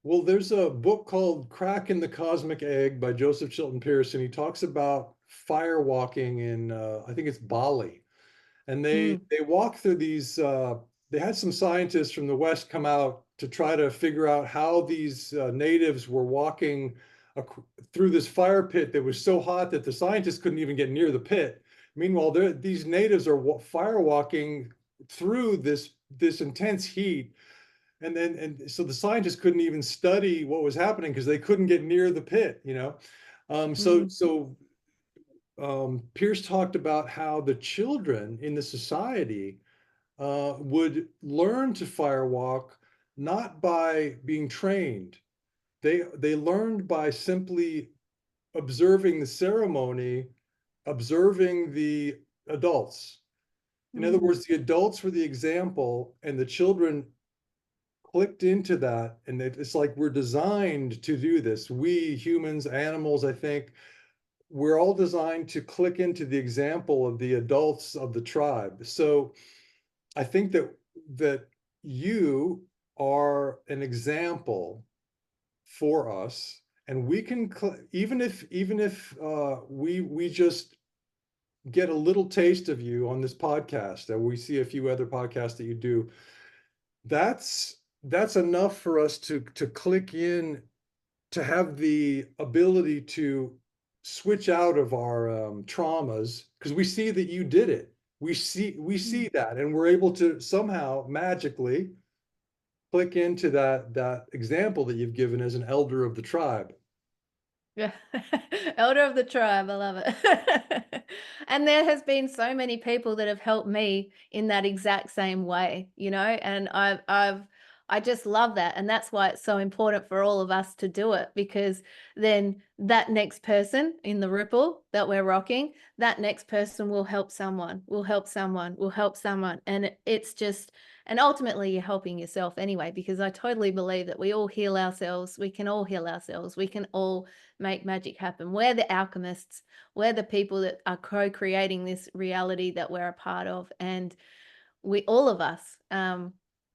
Well, there's a book called Crack in the Cosmic Egg by Joseph Chilton Pearson. He talks about fire walking in, I think it's Bali. And Mm, they walk through these, they had some scientists from the West come out to try to figure out how these natives were walking through this fire pit that was so hot that the scientists couldn't even get near the pit. Meanwhile, these natives are fire walking through this intense heat, and so the scientists couldn't even study what was happening because they couldn't get near the pit, you know. Um, so mm, so Pierce talked about how the children in the society would learn to firewalk not by being trained. They learned by simply observing the ceremony, observing the adults. In other mm. words, the adults were the example, and the children clicked into that. And it's like we're designed to do this. We humans, animals, I think, we're all designed to click into the example of the adults of the tribe. So I think that you are an example for us, and we can even if we just get a little taste of you on this podcast, and we see a few other podcasts that you do, that's enough for us to click in, to have the ability to switch out of our traumas, because we see that you did it. We Mm. see that, and we're able to somehow magically click into that example that you've given as an elder of the tribe. Yeah. Elder of the tribe, I love it. And there has been so many people that have helped me in that exact same way, and I just love that. And that's why it's so important for all of us to do it, because then that next person in the ripple that we're rocking, that next person will help someone, will help someone, will help someone. And it's just, and ultimately you're helping yourself anyway, because I totally believe that we all heal ourselves. We can all heal ourselves. We can all make magic happen. We're the alchemists. We're the people that are co-creating this reality that we're a part of, and we all of us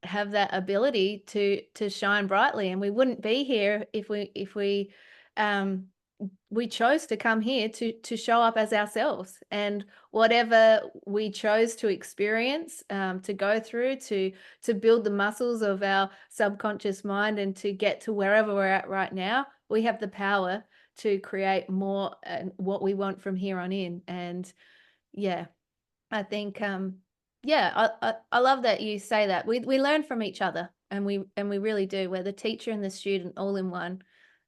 have that ability to shine brightly. And we wouldn't be here if we we chose to come here to show up as ourselves, and whatever we chose to experience, to go through, to build the muscles of our subconscious mind and to get to wherever we're at right now, we have the power to create more and what we want from here on in. And yeah, I think yeah, I love that you say that. We learn from each other, and we really do. We're the teacher and the student all in one,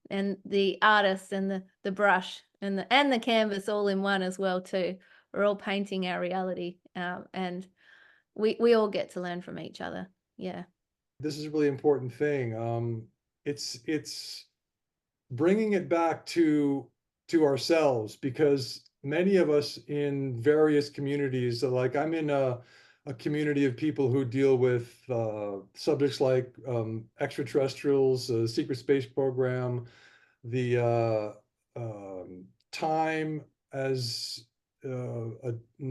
and the artist and the brush and the canvas all in one as well too. We're all painting our reality, and we all get to learn from each other. Yeah. This is a really important thing. It's bringing it back to ourselves, because many of us in various communities, like I'm in a community of people who deal with subjects like extraterrestrials, secret space program, the time as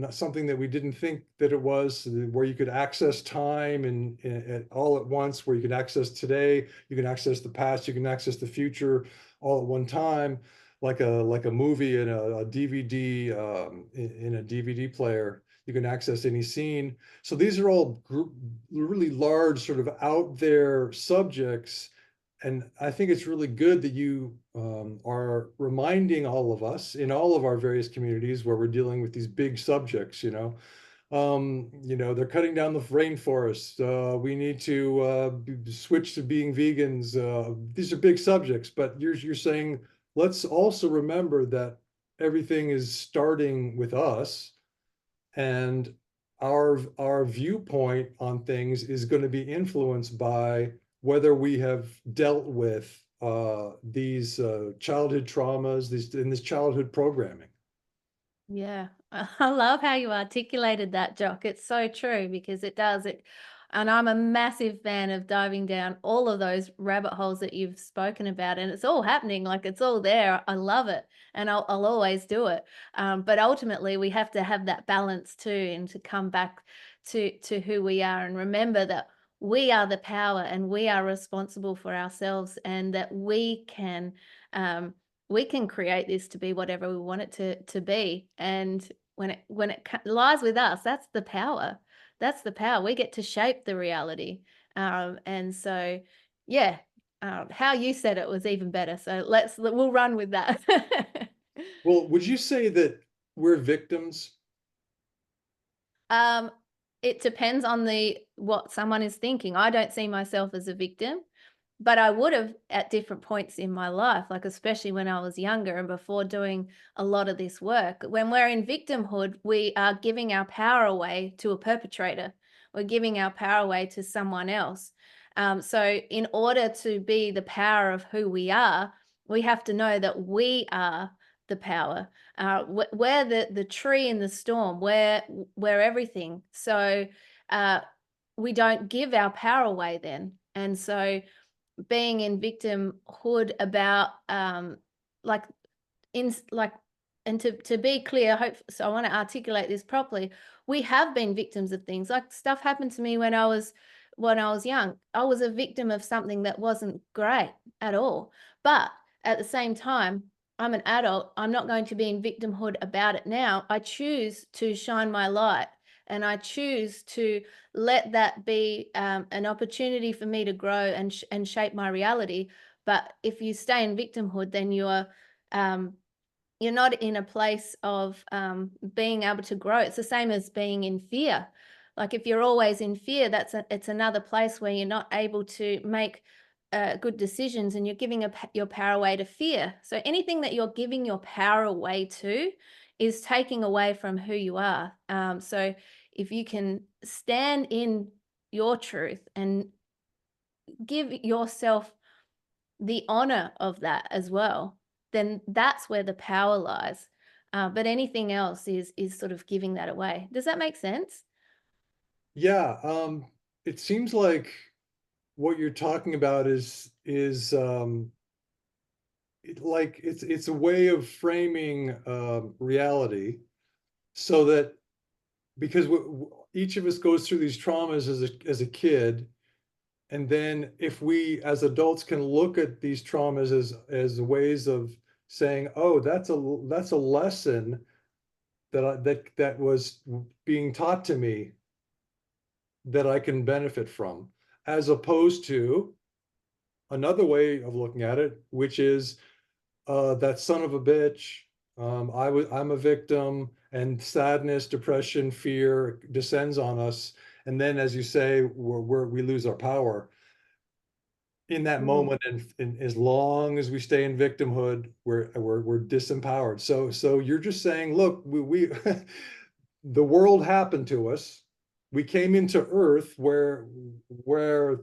something that we didn't think that it was, where you could access time and all at once, where you can access today, you can access the past, you can access the future all at one time, like a movie in a DVD, in a DVD player. You can access any scene. So these are all really large, sort of out there subjects, and I think it's really good that you are reminding all of us in all of our various communities where we're dealing with these big subjects, they're cutting down the rainforest. We need to switch to being vegans. These are big subjects, but you're saying, let's also remember that everything is starting with us, and our viewpoint on things is going to be influenced by whether we have dealt with these childhood traumas, this childhood programming. Yeah, I love how you articulated that, Jock. It's so true because it does it. And I'm a massive fan of diving down all of those rabbit holes that you've spoken about. And it's all happening, like it's all there. I love it. And I'll always do it. But ultimately, we have to have that balance too, and to come back to who we are and remember that we are the power and we are responsible for ourselves, and that we can create this to be whatever we want it to be. And when it lies with us, that's the power. That's the power. We get to shape the reality. And so, yeah, how you said it was even better. So we'll run with that. Well, would you say that we're victims? um, it depends on the what someone is thinking. I don't see myself as a victim. But I would have at different points in my life, like especially when I was younger and before doing a lot of this work. When we're in victimhood, we are giving our power away to a perpetrator. We're giving our power away to someone else. So in order to be the power of who we are, we have to know that we are the power. We're the tree in the storm. We're everything. So we don't give our power away then. And so being in victimhood about like in like and to be clear, hope so I want to articulate this properly. We have been victims of things. Like stuff happened to me when I was young. I was a victim of something that wasn't great at all. But at the same time, I'm an adult. I'm not going to be in victimhood about it now. I choose to shine my light, and I choose to let that be an opportunity for me to grow and shape my reality. But if you stay in victimhood, then you're not in a place of being able to grow. It's the same as being in fear. Like if you're always in fear, it's another place where you're not able to make good decisions, and you're giving your power away to fear. So anything that you're giving your power away to is taking away from who you are. So if you can stand in your truth and give yourself the honor of that as well, then that's where the power lies. But anything else is sort of giving that away. Does that make sense? Yeah, it seems like what you're talking about is like it's a way of framing reality, so that because each of us goes through these traumas as a kid, and then if we as adults can look at these traumas as ways of saying, oh, that's a lesson that was being taught to me that I can benefit from, as opposed to another way of looking at it, which is that son of a bitch. I'm a victim, and sadness, depression, fear descends on us. And then, as you say, we lose our power in that Mm. moment. And as long as we stay in victimhood, we're disempowered. So you're just saying, look, we the world happened to us. We came into Earth where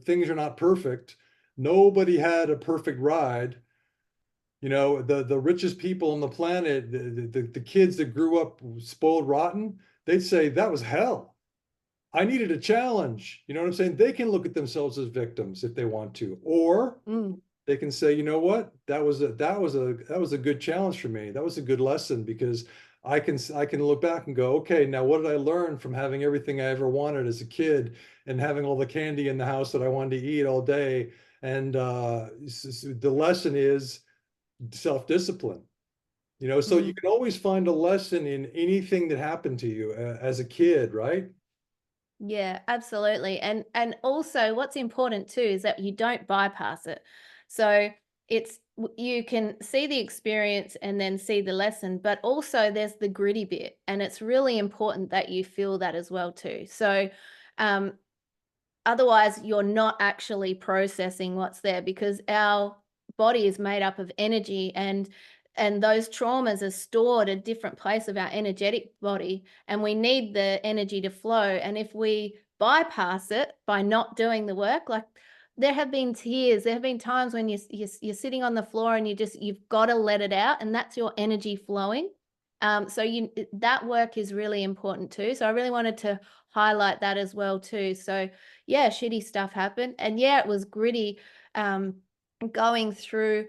things are not perfect. Nobody had a perfect ride. The richest people on the planet, the kids that grew up spoiled rotten, they'd say that was hell. I needed a challenge. You know what I'm saying? They can look at themselves as victims if they want to, or Mm. they can say, you know what, that was a good challenge for me. That was a good lesson, because I can look back and go, okay, now what did I learn from having everything I ever wanted as a kid, and having all the candy in the house that I wanted to eat all day? And the lesson is self-discipline. So you Mm. can always find a lesson in anything that happened to you as a kid, right? Yeah, absolutely. And also what's important too is that you don't bypass it. So you can see the experience and then see the lesson, but also there's the gritty bit, and it's really important that you feel that as well too. So um otherwise you're not actually processing what's there, because our body is made up of energy, and those traumas are stored at different place of our energetic body, and we need the energy to flow. And if we bypass it by not doing the work, like, there have been tears, there have been times when you're sitting on the floor and you've got to let it out, and that's your energy flowing. So that work is really important too. So I really wanted to highlight that as well too. So yeah, shitty stuff happened. And yeah, it was gritty, um, going through,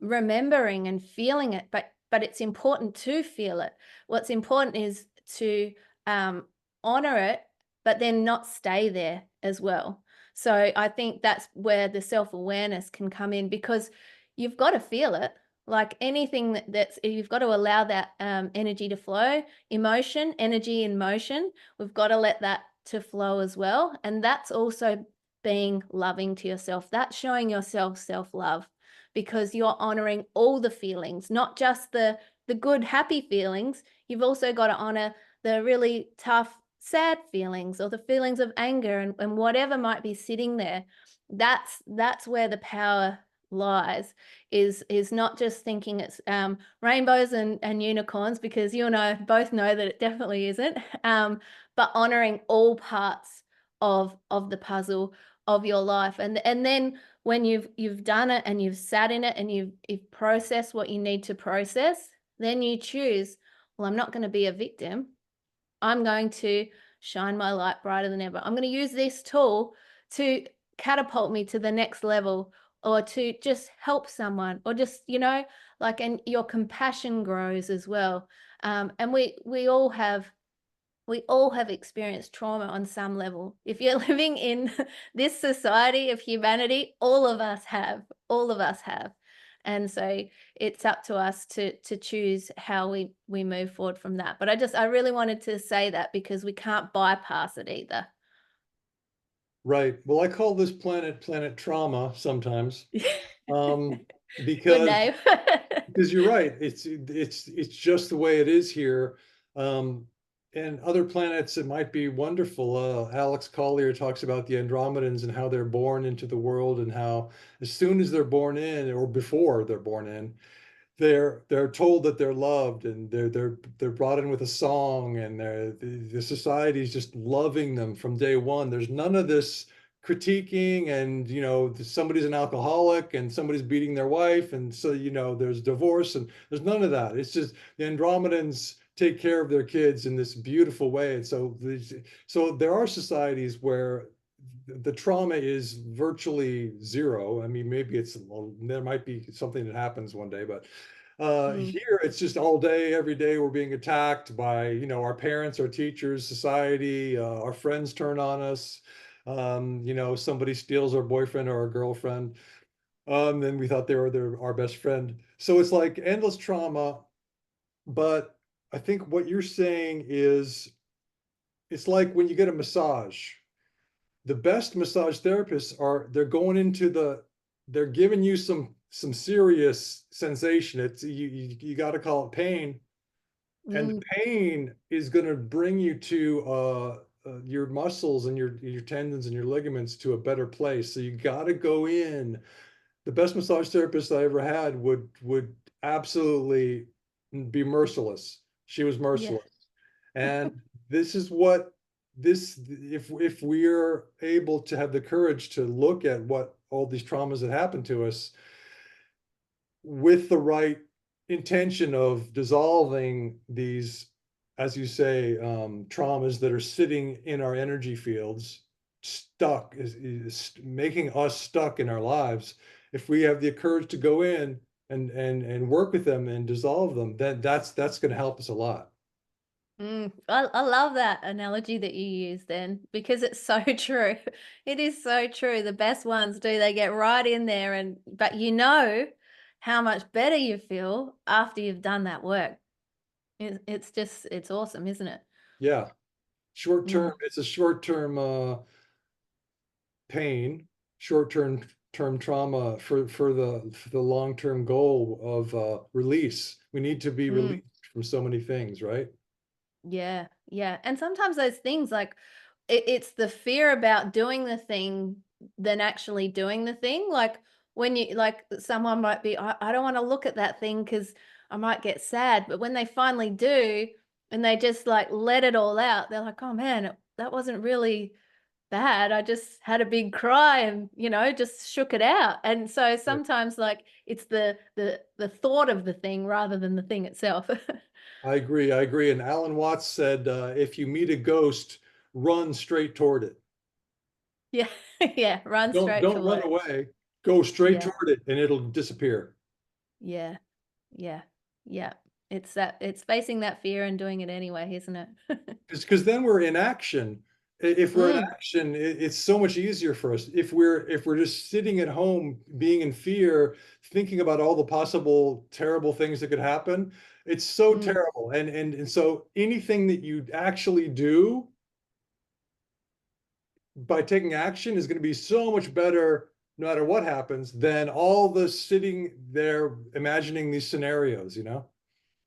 remembering and feeling it, but it's important to feel it. What's important is to honor it, but then not stay there as well. So I think that's where the self-awareness can come in, because you've got to feel it. Like anything that's, you've got to allow that energy to flow, emotion, energy in motion. We've got to let that to flow as well. And that's also being loving to yourself. That's showing yourself self-love, because you're honoring all the feelings, not just the good, happy feelings. You've also got to honor the really tough, sad feelings, or the feelings of anger, and whatever might be sitting there. That's where the power lies, is not just thinking it's rainbows and unicorns, because you and I both know that it definitely isn't. But honoring all parts of the puzzle of your life, and then when you've done it and you've sat in it and you've processed what you need to process, then you choose, well, I'm not going to be a victim. I'm going to shine my light brighter than ever. I'm going to use this tool to catapult me to the next level, or to just help someone, or just, like, and your compassion grows as well. And we all have experienced trauma on some level. If you're living in this society of humanity, all of us have. And so it's up to us to choose how we move forward from that. But I really wanted to say that, because we can't bypass it either. Right. Well, I call this planet trauma sometimes, um, Good because name. because you're right. It's just the way it is here. Um, and other planets, it might be wonderful. Alex Collier talks about the Andromedans and how they're born into the world, and how as soon as they're born in, or before they're born in, they're told that they're loved, and they're brought in with a song, and the society is just loving them from day one. There's none of this critiquing, and somebody's an alcoholic and somebody's beating their wife, and so there's divorce, and there's none of that. It's just the Andromedans take care of their kids in this beautiful way. And so there are societies where the trauma is virtually zero. I mean, maybe there might be something that happens one day, but Mm. here it's just all day, every day we're being attacked by, our parents, our teachers, society, our friends turn on us. Somebody steals our boyfriend or our girlfriend. Then we thought they were our best friend. So it's like endless trauma. But I think what you're saying is it's like when you get a massage. The best massage therapists are they're giving you some serious sensation. It's you got to call it pain, and the Mm, pain is going to bring you to your muscles and your tendons and your ligaments to a better place. So you got to go in. The best massage therapist I ever had would absolutely be merciless. She was yeah. merciless. And this is what this if we're able to have the courage to look at what all these traumas that happen to us with the right intention of dissolving these, as you say, traumas that are sitting in our energy fields, stuck, is making us stuck in our lives. If we have the courage to go in and work with them and dissolve them, then that's going to help us a lot. I love that analogy that you use then because it's so true. It is so true. The best ones do, they get right in there but you know how much better you feel after you've done that work. It's just, it's awesome, isn't it? Yeah, short term. Mm, It's a short term pain, short term trauma for the long term goal of release. We need to be mm. released from so many things, right? Yeah, yeah. And sometimes those things like it's the fear about doing the thing than actually doing the thing. Like when you like someone might be, I don't want to look at that thing because I might get sad. But when they finally do and they just like let it all out, they're like, oh man, that wasn't really bad. I just had a big cry and, just shook it out. And so Yeah. sometimes like it's the thought of the thing rather than the thing itself. I agree. I agree. And Alan Watts said, if you meet a ghost, run straight toward it. Yeah, yeah, run straight Don't toward run it. away. Go straight Yeah, toward it, and it'll disappear. yeah, yeah, yeah. It's facing that fear and doing it anyway, isn't it? Because then we're in action. If we're in Mm, action, it's so much easier for us. If we're just sitting at home, being in fear, thinking about all the possible terrible things that could happen, it's so mm, terrible. And so anything that you actually do by taking action is going to be so much better, no matter what happens, than all the sitting there imagining these scenarios.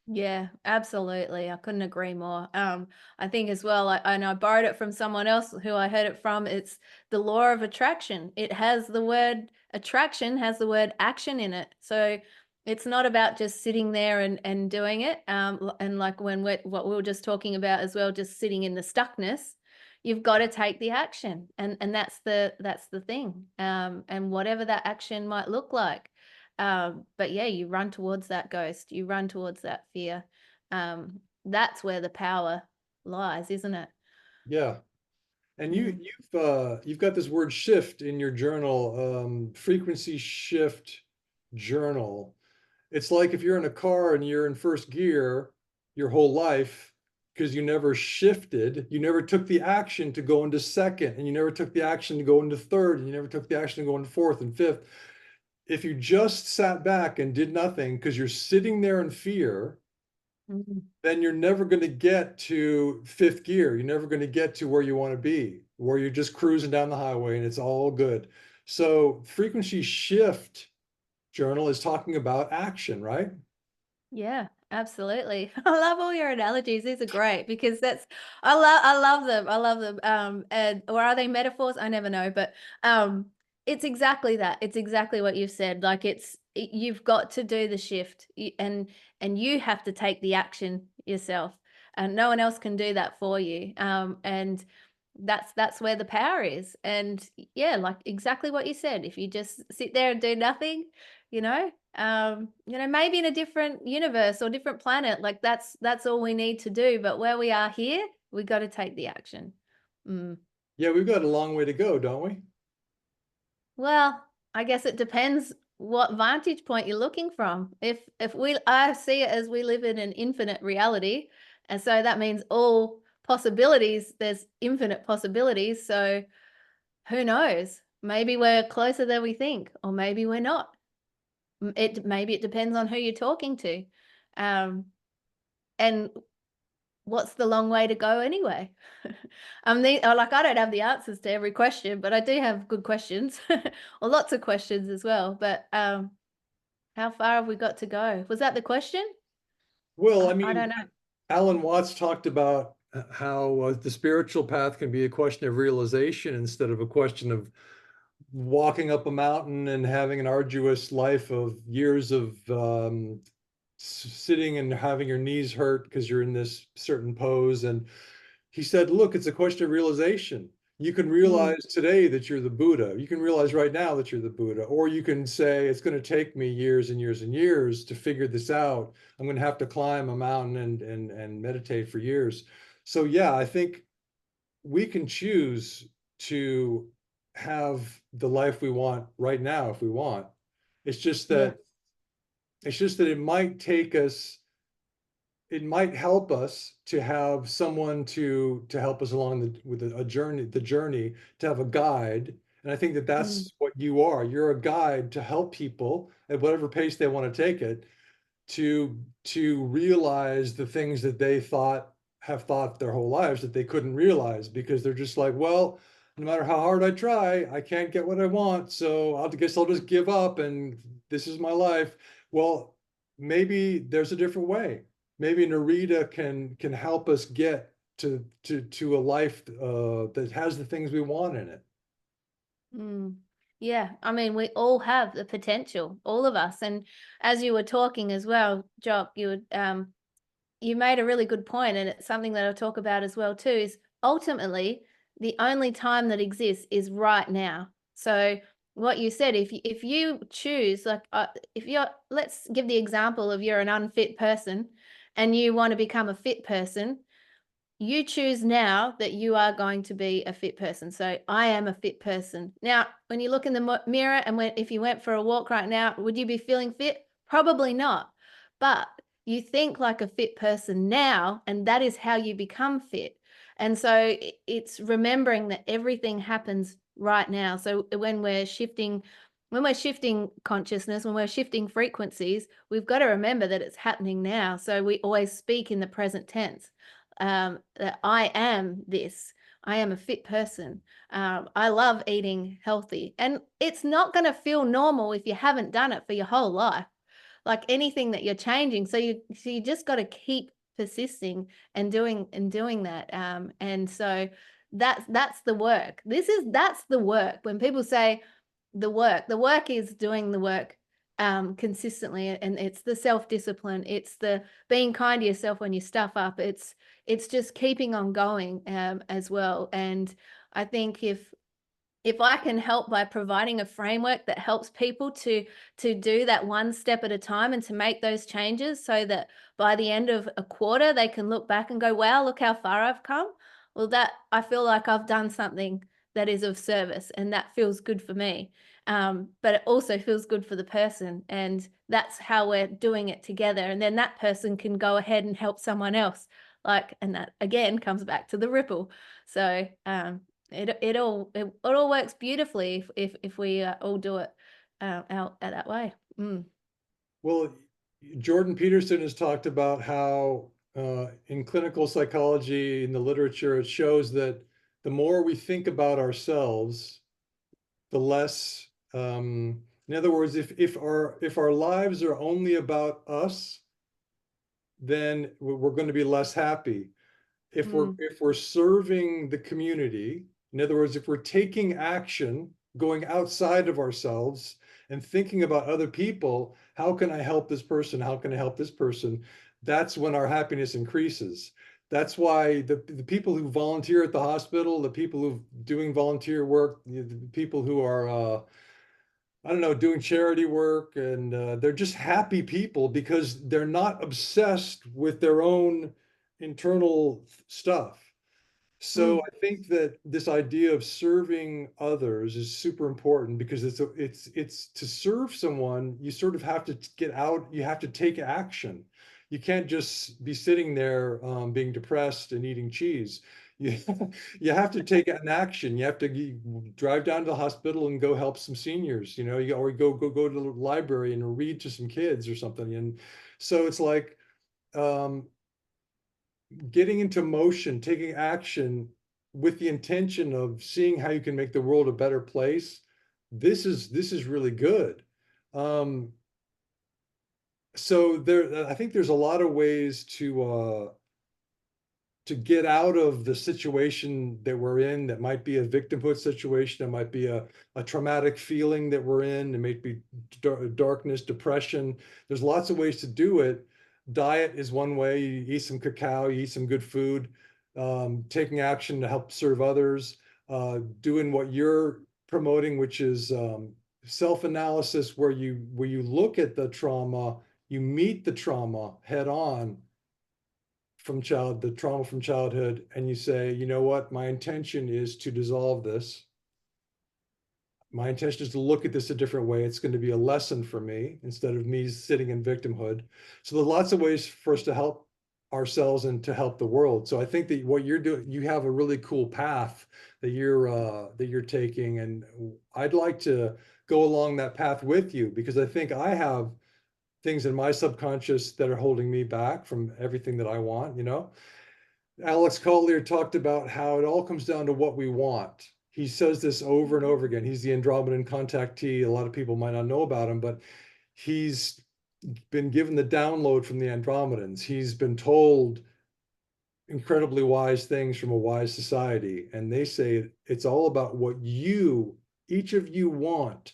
yeah, absolutely. I couldn't agree more. I think as well, and I borrowed it from someone else who I heard it from. It's the law of attraction. It has the word attraction, has the word action in it. So it's not about just sitting there and doing it. And like what we were just talking about as well, just sitting in the stuckness. You've got to take the action, and that's the thing. And whatever that action might look like. But yeah, you run towards that ghost, you run towards that fear. That's where the power lies, isn't it? Yeah. And Mm, you've got this word shift in your journal, frequency shift journal. It's like if you're in a car and you're in first gear your whole life because you never shifted, you never took the action to go into second, and you never took the action to go into third, and you never took the action to go into fourth and fifth. If you just sat back and did nothing because you're sitting there in fear, mm, then you're never going to get to fifth gear. You're never going to get to where you want to be, where you're just cruising down the highway and it's all good. So, frequency shift journal is talking about action, right? yeah, absolutely. I love all your analogies. These are great because I love them. I love them. And or are they metaphors? I never know, but it's exactly that. It's exactly what you've said. Like you've got to do the shift and you have to take the action yourself. And no one else can do that for you. And that's where the power is. And yeah, like exactly what you said. If you just sit there and do nothing, maybe in a different universe or different planet, like that's all we need to do. But where we are here, we got to take the action. Mm. Yeah, we've got a long way to go, don't we? Well, I guess it depends what vantage point you're looking from. If I see it as we live in an infinite reality, and so that means all possibilities, there's infinite possibilities. So who knows? Maybe we're closer than we think, or maybe we're not. Maybe it depends on who you're talking to. Um, and what's the long way to go anyway? Like I don't have the answers to every question, but I do have good questions, or lots of questions as well. But how far have we got to go? Was that the question? Well, I I mean, don't know. Alan Watts talked about how the spiritual path can be a question of realization instead of a question of walking up a mountain and having an arduous life of years of sitting and having your knees hurt because you're in this certain pose. And he said, look, it's a question of realization. You can Mm, realize today that you're the Buddha. You can realize right now that you're the Buddha. Or you can say, it's going to take me years and years and years to figure this out. I'm going to have to climb a mountain and meditate for years. So, yeah, I think we can choose to have the life we want right now if we want. It's just yeah. that it might take us, it might help us to have someone to help us along with a journey, the journey, to have a guide. And I think that Mm, that's what you are. You're a guide to help people at whatever pace they want to take it to realize the things that they have thought their whole lives that they couldn't realize because they're just like, well, no matter how hard I try, I can't get what I want. So I guess I'll just give up and this is my life. Well, maybe there's a different way. Maybe Nereeda can help us get to a life that has the things we want in it. mm. Yeah, I mean, we all have the potential, all of us. And as you were talking as well, Jock, you made a really good point, and it's something that I'll talk about as well too, is ultimately the only time that exists is right now. So what you said, if you choose, like if you're, let's give the example of you're an unfit person and you want to become a fit person, you choose now that you are going to be a fit person. So I am a fit person. Now, when you look in the mirror and if you went for a walk right now, would you be feeling fit? Probably not. But you think like a fit person now, and that is how you become fit. And so it's remembering that everything happens right now. So when we're shifting consciousness, when we're shifting frequencies, we've got to remember that it's happening now. So we always speak in the present tense, that I am this. I am a fit person. I love eating healthy. And it's not going to feel normal if you haven't done it for your whole life, like anything that you're changing. So you just got to keep persisting and doing that. And so that's the work. That's the work. When people say the work is doing the work consistently, and it's the self-discipline, it's the being kind to yourself when you stuff up, it's just keeping on going as well. And I think if I can help by providing a framework that helps people to do that one step at a time and to make those changes so that by the end of a quarter they can look back and go, wow, look how far I've come. Well, that I feel like I've done something that is of service, and that feels good for me. But it also feels good for the person, and that's how we're doing it together. And then that person can go ahead and help someone else. Like, and that again comes back to the ripple. So it all works beautifully if we all do it out that way. Mm, Well, Jordan Peterson has talked about how in clinical psychology, in the literature, it shows that the more we think about ourselves, the less, in other words, if our lives are only about us, then we're going to be less happy. mm, If we're serving the community, in other words, if we're taking action, going outside of ourselves and thinking about other people, how can I help this person? How can I help this person? That's when our happiness increases. That's why the people who volunteer at the hospital, the people who doing volunteer work, the people who are I don't know, doing charity work, and they're just happy people because they're not obsessed with their own internal stuff. So mm, I think that this idea of serving others is super important because it's to serve someone, you sort of have to get out, you have to take action. You can't just be sitting there being depressed and eating cheese. you, you have to take an action. You have to drive down to the hospital and go help some seniors, or go to the library and read to some kids or something. And so it's like, um, getting into motion, taking action with the intention of seeing how you can make the world a better place. This is really good. Um, so I think there's a lot of ways to get out of the situation that we're in, that might be a victimhood situation, that might be a traumatic feeling that we're in, it might be darkness, depression. There's lots of ways to do it. Diet is one way. You eat some cacao, you eat some good food, taking action to help serve others, doing what you're promoting, which is self-analysis, where you look at the trauma, you meet the trauma head on, the trauma from childhood, and you say, you know what, my intention is to dissolve this. My intention is to look at this a different way. It's going to be a lesson for me instead of me sitting in victimhood. So there's lots of ways for us to help ourselves and to help the world. So I think that what you're doing, you have a really cool path that you're taking, and I'd like to go along that path with you, because I think I have things in my subconscious that are holding me back from everything that I want. Alex Collier talked about how it all comes down to what we want. He says this over and over again. He's the Andromedan contactee. A lot of people might not know about him, but he's been given the download from the Andromedans. He's been told incredibly wise things from a wise society. And they say it's all about what each of you want.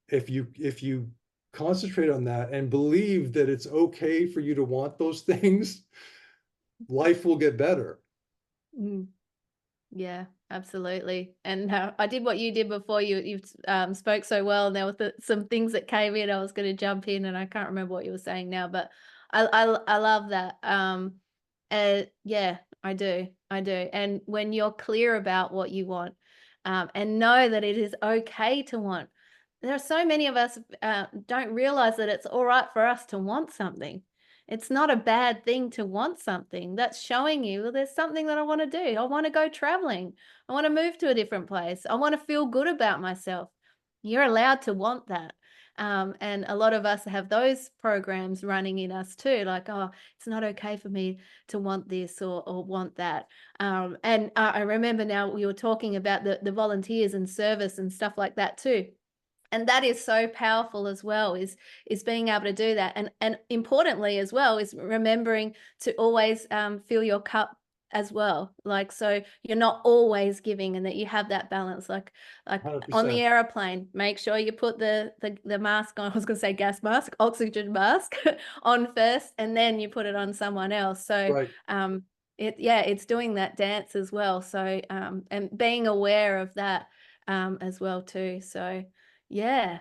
If you concentrate on that and believe that it's okay for you to want those things, life will get better. Mm. Yeah, absolutely. And I did what you did before. You spoke so well, and there were some things that came in. I was going to jump in, and I can't remember what you were saying now, but I love that. Yeah, I do. And when you're clear about what you want, and know that it is okay to want, there are so many of us don't realize that it's all right for us to want something. It's not a bad thing to want something. That's showing you, well, there's something that I want to do. I want to go traveling. I want to move to a different place. I want to feel good about myself. You're allowed to want that. And a lot of us have those programs running in us too, like, oh, it's not okay for me to want this or want that. And I remember now we were talking about the volunteers and service and stuff like that too, and that is so powerful as well, is being able to do that, and importantly as well is remembering to always fill your cup as well, like, so you're not always giving, and that you have that balance, like on the 100%. airplane, make sure you put the mask on. I was going to say gas mask, oxygen mask on first, and then you put it on someone else. So Right. it's doing that dance as well, so and being aware of that as well too. So yeah.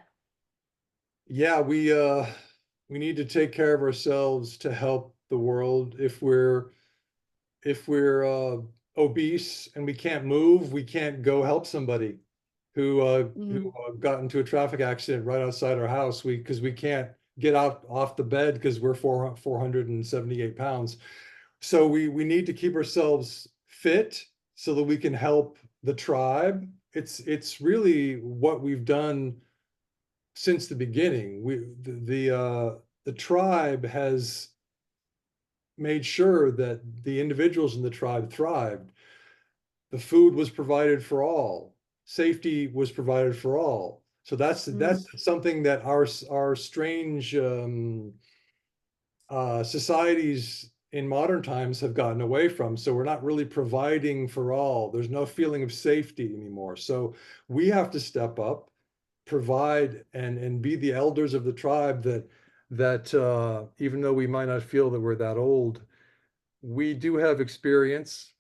Yeah, we need to take care of ourselves to help the world. If we're obese and we can't move, we can't go help somebody who Mm, got into a traffic accident right outside our house. Because we can't get out off the bed because we're 478 pounds. So we need to keep ourselves fit so that we can help the tribe. It's really what we've done since the beginning. The tribe has made sure that the individuals in the tribe thrived. The food was provided for all. Safety was provided for all. So that's mm, something that our strange societies in modern times have gotten away from. So we're not really providing for all. There's no feeling of safety anymore. So we have to step up, provide, and be the elders of the tribe that even though we might not feel that we're that old, we do have experience,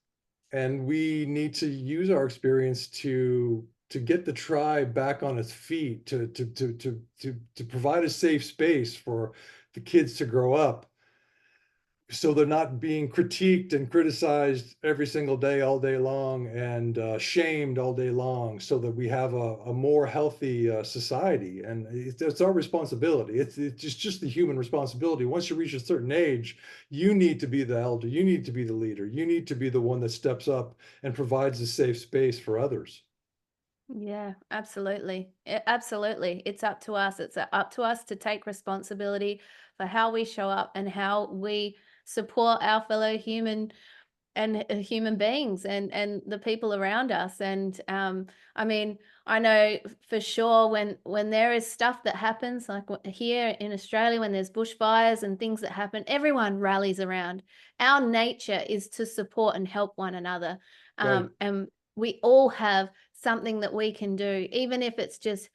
and we need to use our experience to get the tribe back on its feet, to provide a safe space for the kids to grow up. so they're not being critiqued and criticized every single day, all day long, and shamed all day long, so that we have a more healthy society. And it's our responsibility. It's just the human responsibility. Once you reach a certain age, you need to be the elder. You need to be the leader. You need to be the one that steps up and provides a safe space for others. Yeah, absolutely. Absolutely. It's up to us. It's up to us to take responsibility for how we show up and how we support our fellow and human beings and the people around us. And I mean, I know for sure when there is stuff that happens, like here in Australia, when there's bushfires and things that happen, everyone rallies around. Our nature is to support and help one another. Right. And we all have something that we can do, even if it's just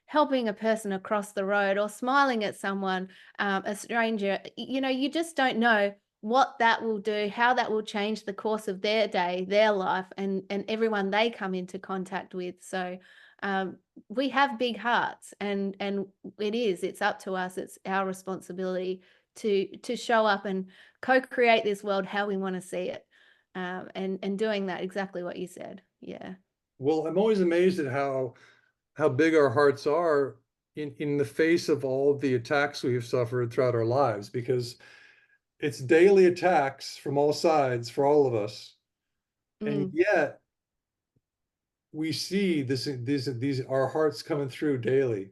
helping a person across the road or smiling at someone, a stranger. You know, you just don't know what that will do, how that will change the course of their day, their life, and everyone they come into contact with. So um, we have big hearts, and it's up to us. It's our responsibility to show up and co-create this world how we want to see it, and doing that exactly what you said. Yeah. Well, I'm always amazed at how big our hearts are in the face of all of the attacks we've suffered throughout our lives, because it's daily attacks from all sides for all of us. And Mm, yet we see these our hearts coming through daily.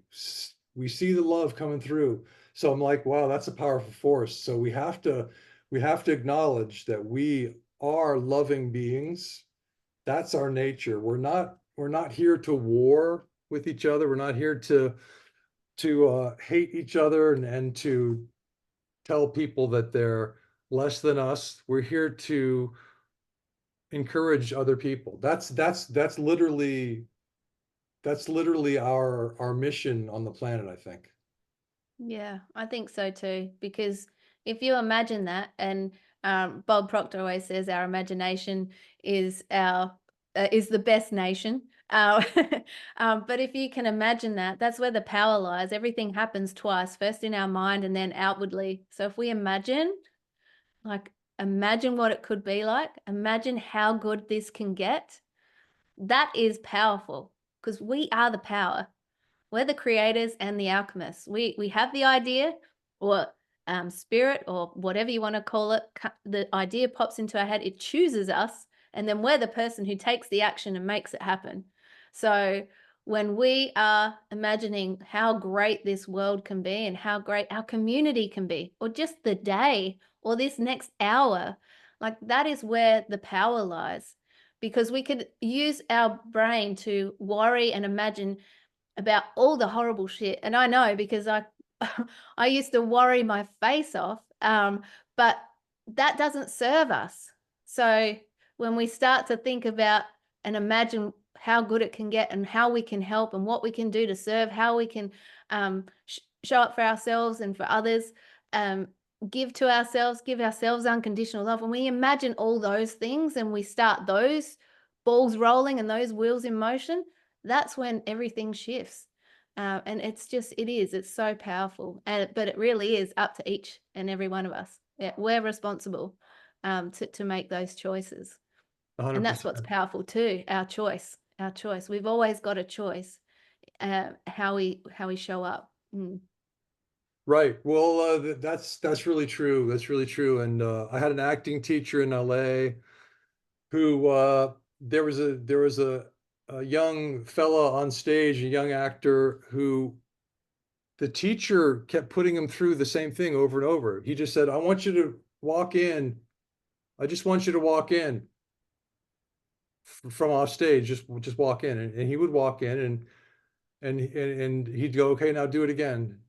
We see the love coming through. So I'm like, wow, that's a powerful force. So we have to acknowledge that we are loving beings. That's our nature. We're not here to war with each other. We're not here to hate each other and to tell people that they're less than us. We're here to encourage other people. That's literally our mission on the planet, I think. yeah, I think so too. Because if you imagine that, and Bob Proctor always says our imagination is the best nation. But if you can imagine that, that's where the power lies. Everything happens twice, first in our mind and then outwardly. So if we like, imagine what it could be like, imagine how good this can get. That is powerful because we are the power. We're the creators and the alchemists. We have the idea, or spirit, or whatever you want to call it. The idea pops into our head. It chooses us, and then we're the person who takes the action and makes it happen. So when we are imagining how great this world can be and how great our community can be, or just the day or this next hour, like that is where the power lies. Because we could use our brain to worry and imagine about all the horrible shit. And I know because I I used to worry my face off, but that doesn't serve us. So when we start to think about and imagine how good it can get and how we can help and what we can do to serve, how we can show up for ourselves and for others, um, give ourselves unconditional love. When we imagine all those things and we start those balls rolling and those wheels in motion, that's when everything shifts. And it's so powerful. But it really is up to each and every one of us. Yeah, we're responsible to make those choices. And that's what's 100%. powerful too, our choice. We've always got a choice, how we show up. Mm. Right. Well, that's really true. That's really true. And I had an acting teacher in LA who there was a young fella on stage, a young actor who the teacher kept putting him through the same thing over and over. He just said, "I want you to walk in. I just want you to walk in from off stage. Just walk in." And he would walk in, and he'd go, "Okay, now do it again,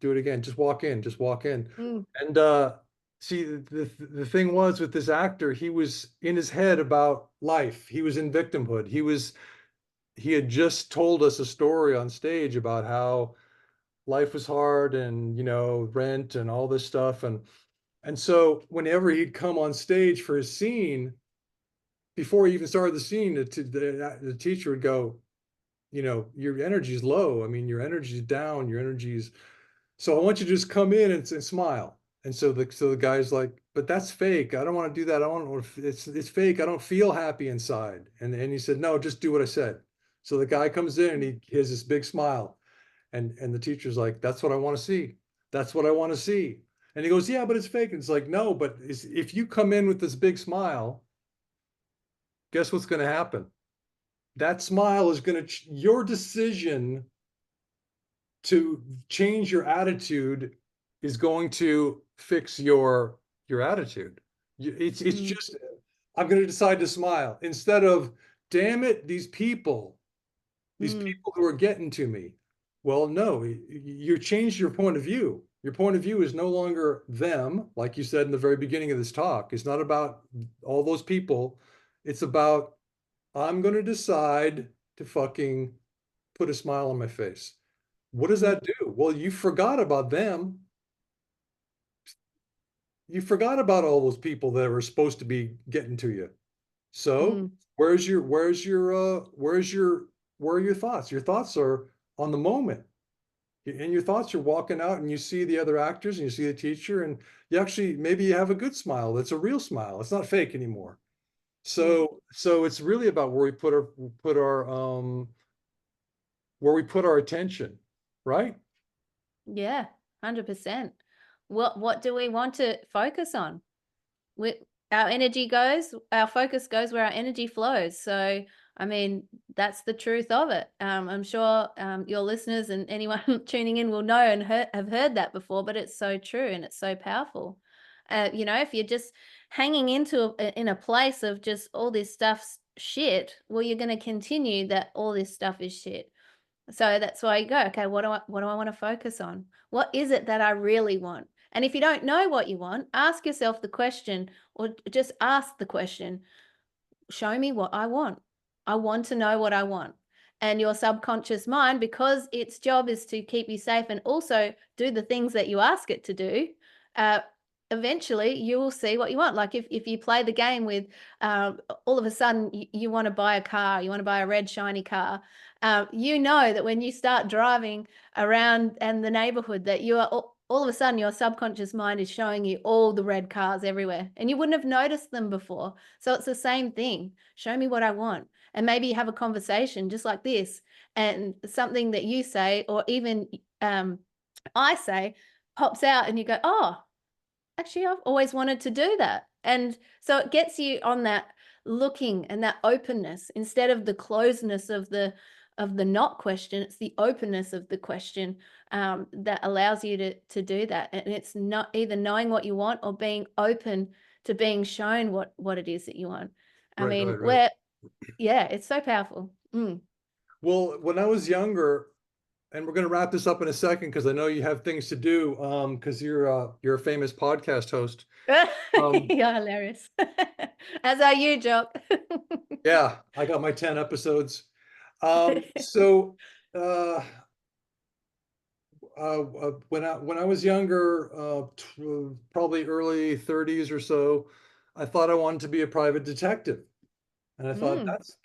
just walk in." Mm. And see, the thing was with this actor, he was in his head about life. He was in victimhood. He had just told us a story on stage about how life was hard, and rent and all this stuff. And so whenever he'd come on stage for his scene, before he even started the scene, the teacher would go, your energy's low. I mean, your energy's down. Your energy's So I want you to just come in and smile. And so the guy's like, but that's fake. I don't want to do that. I don't, it's fake. I don't feel happy inside. And he said, no, just do what I said. So the guy comes in and he has this big smile. And the teacher's like, that's what I want to see. That's what I want to see. And he goes, yeah, but it's fake. And it's like, no, but if you come in with this big smile, guess what's going to happen? That smile is going to, your decision to change your attitude is going to fix your attitude. It's Mm, just, I'm going to decide to smile instead of, damn it, these mm, people who are getting to me. Well, no, you changed your point of view. Your point of view is no longer them, like you said in the very beginning of this talk. It's not about all those people. It's about, I'm going to decide to fucking put a smile on my face. What does mm, that do? Well, you forgot about them. You forgot about all those people that were supposed to be getting to you. So mm, where are your thoughts? Your thoughts are on the moment. And your thoughts are walking out and you see the other actors and you see the teacher and you actually maybe you have a good smile. That's a real smile. It's not fake anymore. mm. So it's really about put our where we put our attention, right? Yeah, 100%. What do we want to focus on? We, our energy goes, our focus goes where our energy flows. So, I mean, that's the truth of it. I'm sure your listeners and anyone tuning in will know and have heard that before, but it's so true and it's so powerful. If you're just hanging in a place of just all this stuff's shit, well, you're going to continue that all this stuff is shit. So that's why you go, okay, what do I want to focus on? What is it that I really want? And if you don't know what you want, ask yourself the question or just ask the question, show me what I want. I want to know what I want. And your subconscious mind, because its job is to keep you safe and also do the things that you ask it to do, uh, eventually you will see what you want. Like if you play the game with, all of a sudden you want to buy a car, you want to buy a red shiny car. You know that when you start driving around and the neighborhood that you are all of a sudden your subconscious mind is showing you all the red cars everywhere and you wouldn't have noticed them before. So it's the same thing. Show me what I want. And maybe you have a conversation just like this, and something that you say, or even I say, pops out, and you go, oh, actually, I've always wanted to do that. And so it gets you on that looking and that openness instead of the closeness of the not question. It's the openness of the question that allows you to do that. And it's not either knowing what you want or being open to being shown what it is that you want. I Right, mean, right, right. yeah, it's so powerful. Well, when I was younger, and we're going to wrap this up in a second because I know you have things to do because you're a famous podcast host. Um, You're hilarious. As are you, Jock. yeah, I got my 10 episodes. So uh, when I was younger, probably early 30s or so, I thought I wanted to be a private detective. And I thought Mm, that's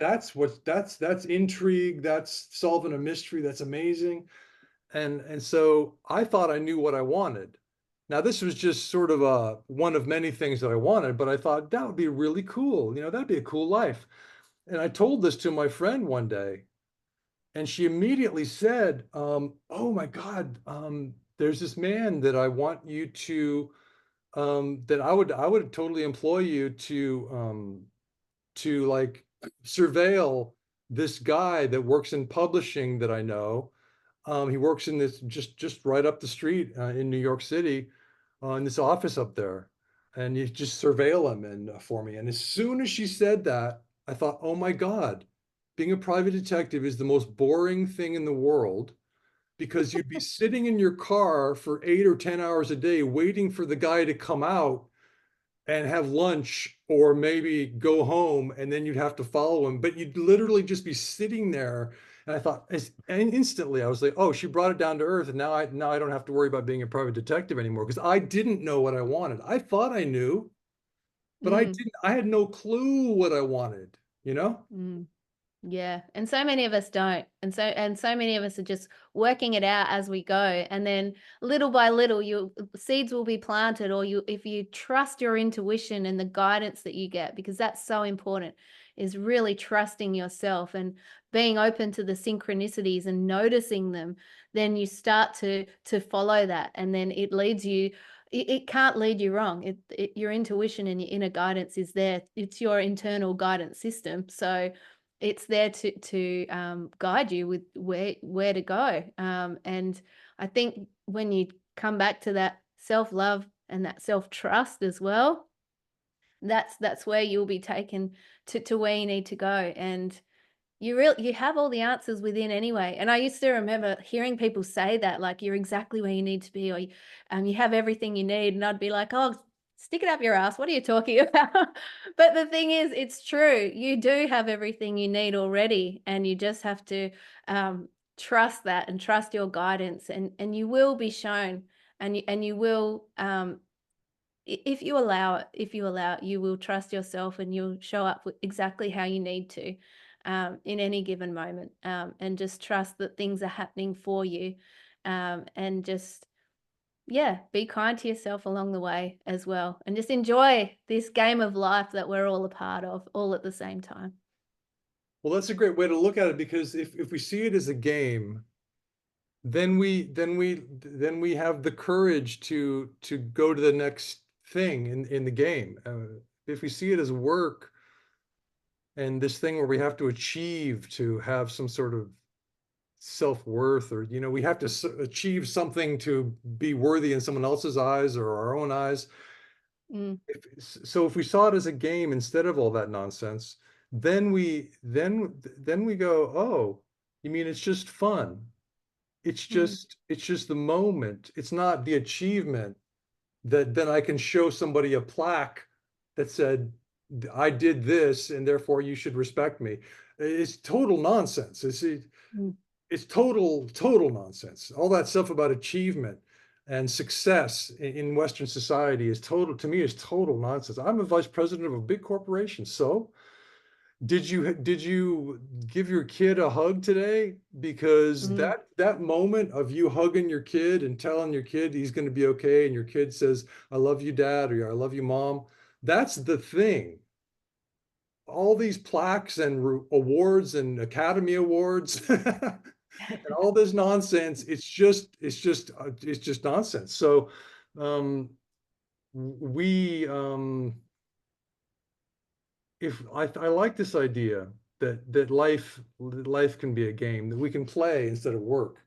intrigue, that's solving a mystery, that's amazing. And so I thought I knew what I wanted. Now this was just sort of one of many things that I wanted, but I thought that would be really cool. That'd be a cool life. And I told this to my friend one day, and she immediately said, "Oh my God, there's this man that I want you to that I would totally employ you to like surveil this guy that works in publishing that I know. He works in this just right up the street in New York City, in this office up there, and you just surveil him and for me. And as soon as she said that, I thought, oh my God, being a private detective is the most boring thing in the world because you'd be sitting in your car for 8 or 10 hours a day waiting for the guy to come out and have lunch or maybe go home and then you'd have to follow him, but you'd literally just be sitting there. And I thought, and instantly I was like, oh, she brought it down to earth, and now I don't have to worry about being a private detective anymore because I didn't know what I wanted. I thought I knew, but I mm, didn't. I had no clue what I wanted, you know? mm. Yeah, and so many of us don't. And so many of us are just working it out as we go. And then little by little you seeds will be planted, or you if you trust your intuition and the guidance that you get, because that's so important, is really trusting yourself and being open to the synchronicities and noticing them, then you start to follow that, and then it leads you, it can't lead you wrong. Your intuition and your inner guidance is there. It's your internal guidance system. So it's there to guide you with where to go. And I think when you come back to that self-love and that self-trust as well, that's where you'll be taken to where you need to go. And you have all the answers within anyway. And I used to remember hearing people say that, like, you're exactly where you need to be, or you have everything you need. And I'd be like, oh, stick it up your ass. What are you talking about? But the thing is, it's true. You do have everything you need already. And you just have to trust that and trust your guidance. And you will be shown, and you will if you allow it, you will trust yourself and you'll show up exactly how you need to, in any given moment, and just trust that things are happening for you, and just, yeah, be kind to yourself along the way as well, and just enjoy this game of life that we're all a part of, all at the same time. Well, that's a great way to look at it, because if we see it as a game, then we have the courage to go to the next thing in the game. If we see it as work and this thing where we have to achieve to have some sort of self-worth, or we have to achieve something to be worthy in someone else's eyes or our own eyes. Mm, So if we saw it as a game instead of all that nonsense, then we go, oh, you mean it's just fun? mm, It's just the moment. It's not the achievement that then I can show somebody a plaque that said, I did this and therefore you should respect me. It's total nonsense. mm. It's total nonsense. All that stuff about achievement and success in Western society is total, to me, is total nonsense. I'm a vice president of a big corporation. So did you give your kid a hug today? Because Mm. that moment of you hugging your kid and telling your kid he's going to be okay, and your kid says, I love you, dad, or I love you, mom, that's the thing. All these plaques and awards and Academy Awards and all this nonsense, it's just nonsense. So um, we if I like this idea that life can be a game that we can play instead of work.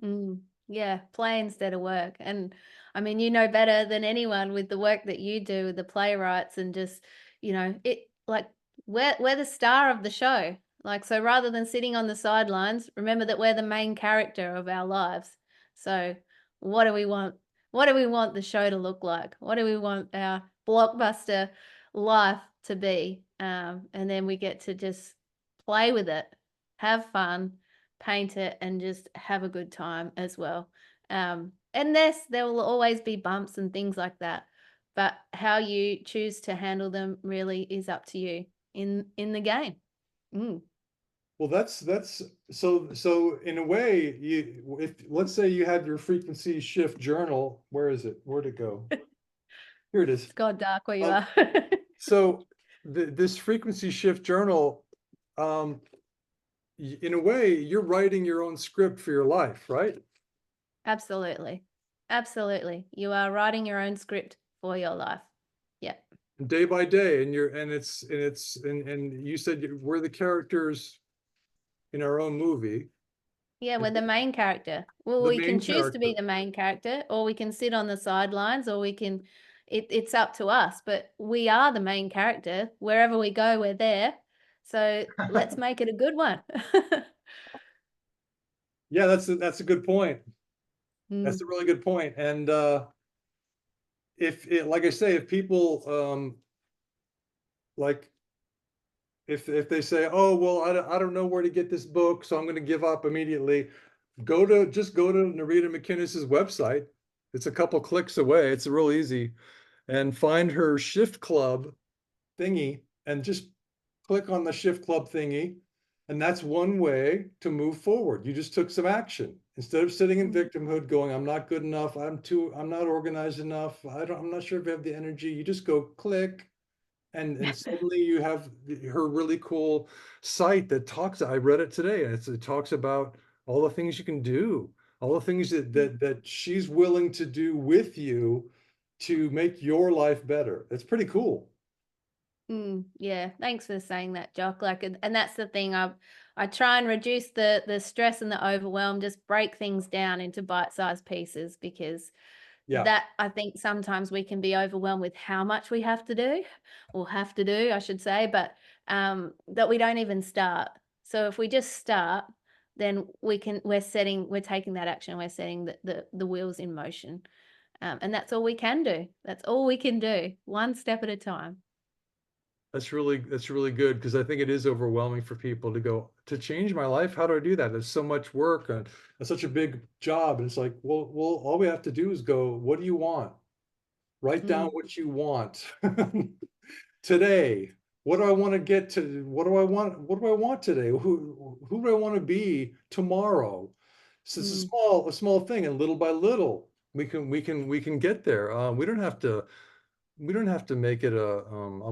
Mm, yeah, play instead of work. And I mean, you know better than anyone with the work that you do with the playwrights, and just, it like we're the star of the show. Like, so rather than sitting on the sidelines, remember that we're the main character of our lives. So what do we want? What do we want the show to look like? What do we want our blockbuster life to be? And then we get to just play with it, have fun, paint it, and just have a good time as well. And there will always be bumps and things like that, but how you choose to handle them really is up to you in the game. Mm. Well, that's so in a way, if let's say you had your frequency shift journal, where is it? Where'd it go? Here it is. It's got dark where you Um, are. so this frequency shift journal, um, in a way, you're writing your own script for your life, right? Absolutely. Absolutely. You are writing your own script for your life. Yeah. Day by day, and you said we're the characters in our own movie, Yeah, we're the main character. Well, the we can main choose to be character. the main character, or we can sit on the sidelines, or we can, it's up to us, but we are the main character. Wherever we go, we're there. So let's make it a good one. Yeah, that's a good point. That's Mm, a really good point. And if it, like I say, if people like if they say, oh well, I don't know where to get this book, so I'm going to give up immediately. Go to Nereeda McInnes's website. It's a couple clicks away. It's real easy, and find her Shift Club thingy, and just click on the Shift Club thingy, And that's one way to move forward. You just took some action. Instead of sitting in Mm. victimhood going, I'm not good enough, I'm not organized enough, I'm not sure if I have the energy. You just go click, and suddenly you have her really cool site that talks. I read it today. It talks about all the things you can do, all the things that she's willing to do with you to make your life better. It's pretty cool. Yeah, thanks for saying that, Jock. Like, and that's the thing. I try and reduce the stress and the overwhelm. Just break things down into bite-sized pieces, because Yeah, that, I think sometimes we can be overwhelmed with how much we have to do, or have to do, I should say, but that we don't even start. So if we just start, then we're taking that action. We're setting the wheels in motion, and that's all we can do. That's all we can do, one step at a time. that's really good because I think it is overwhelming for people to go to change my life. How do I do that? There's so much work and it's such a big job. And it's like, well, all we have to do is go, what do you want? Write down Mm, what you want today. What do I want to get to? What do I want? What do I want today? Who do I want to be tomorrow? So it's mm, a small thing, and little by little, we can get there. We don't have to make it a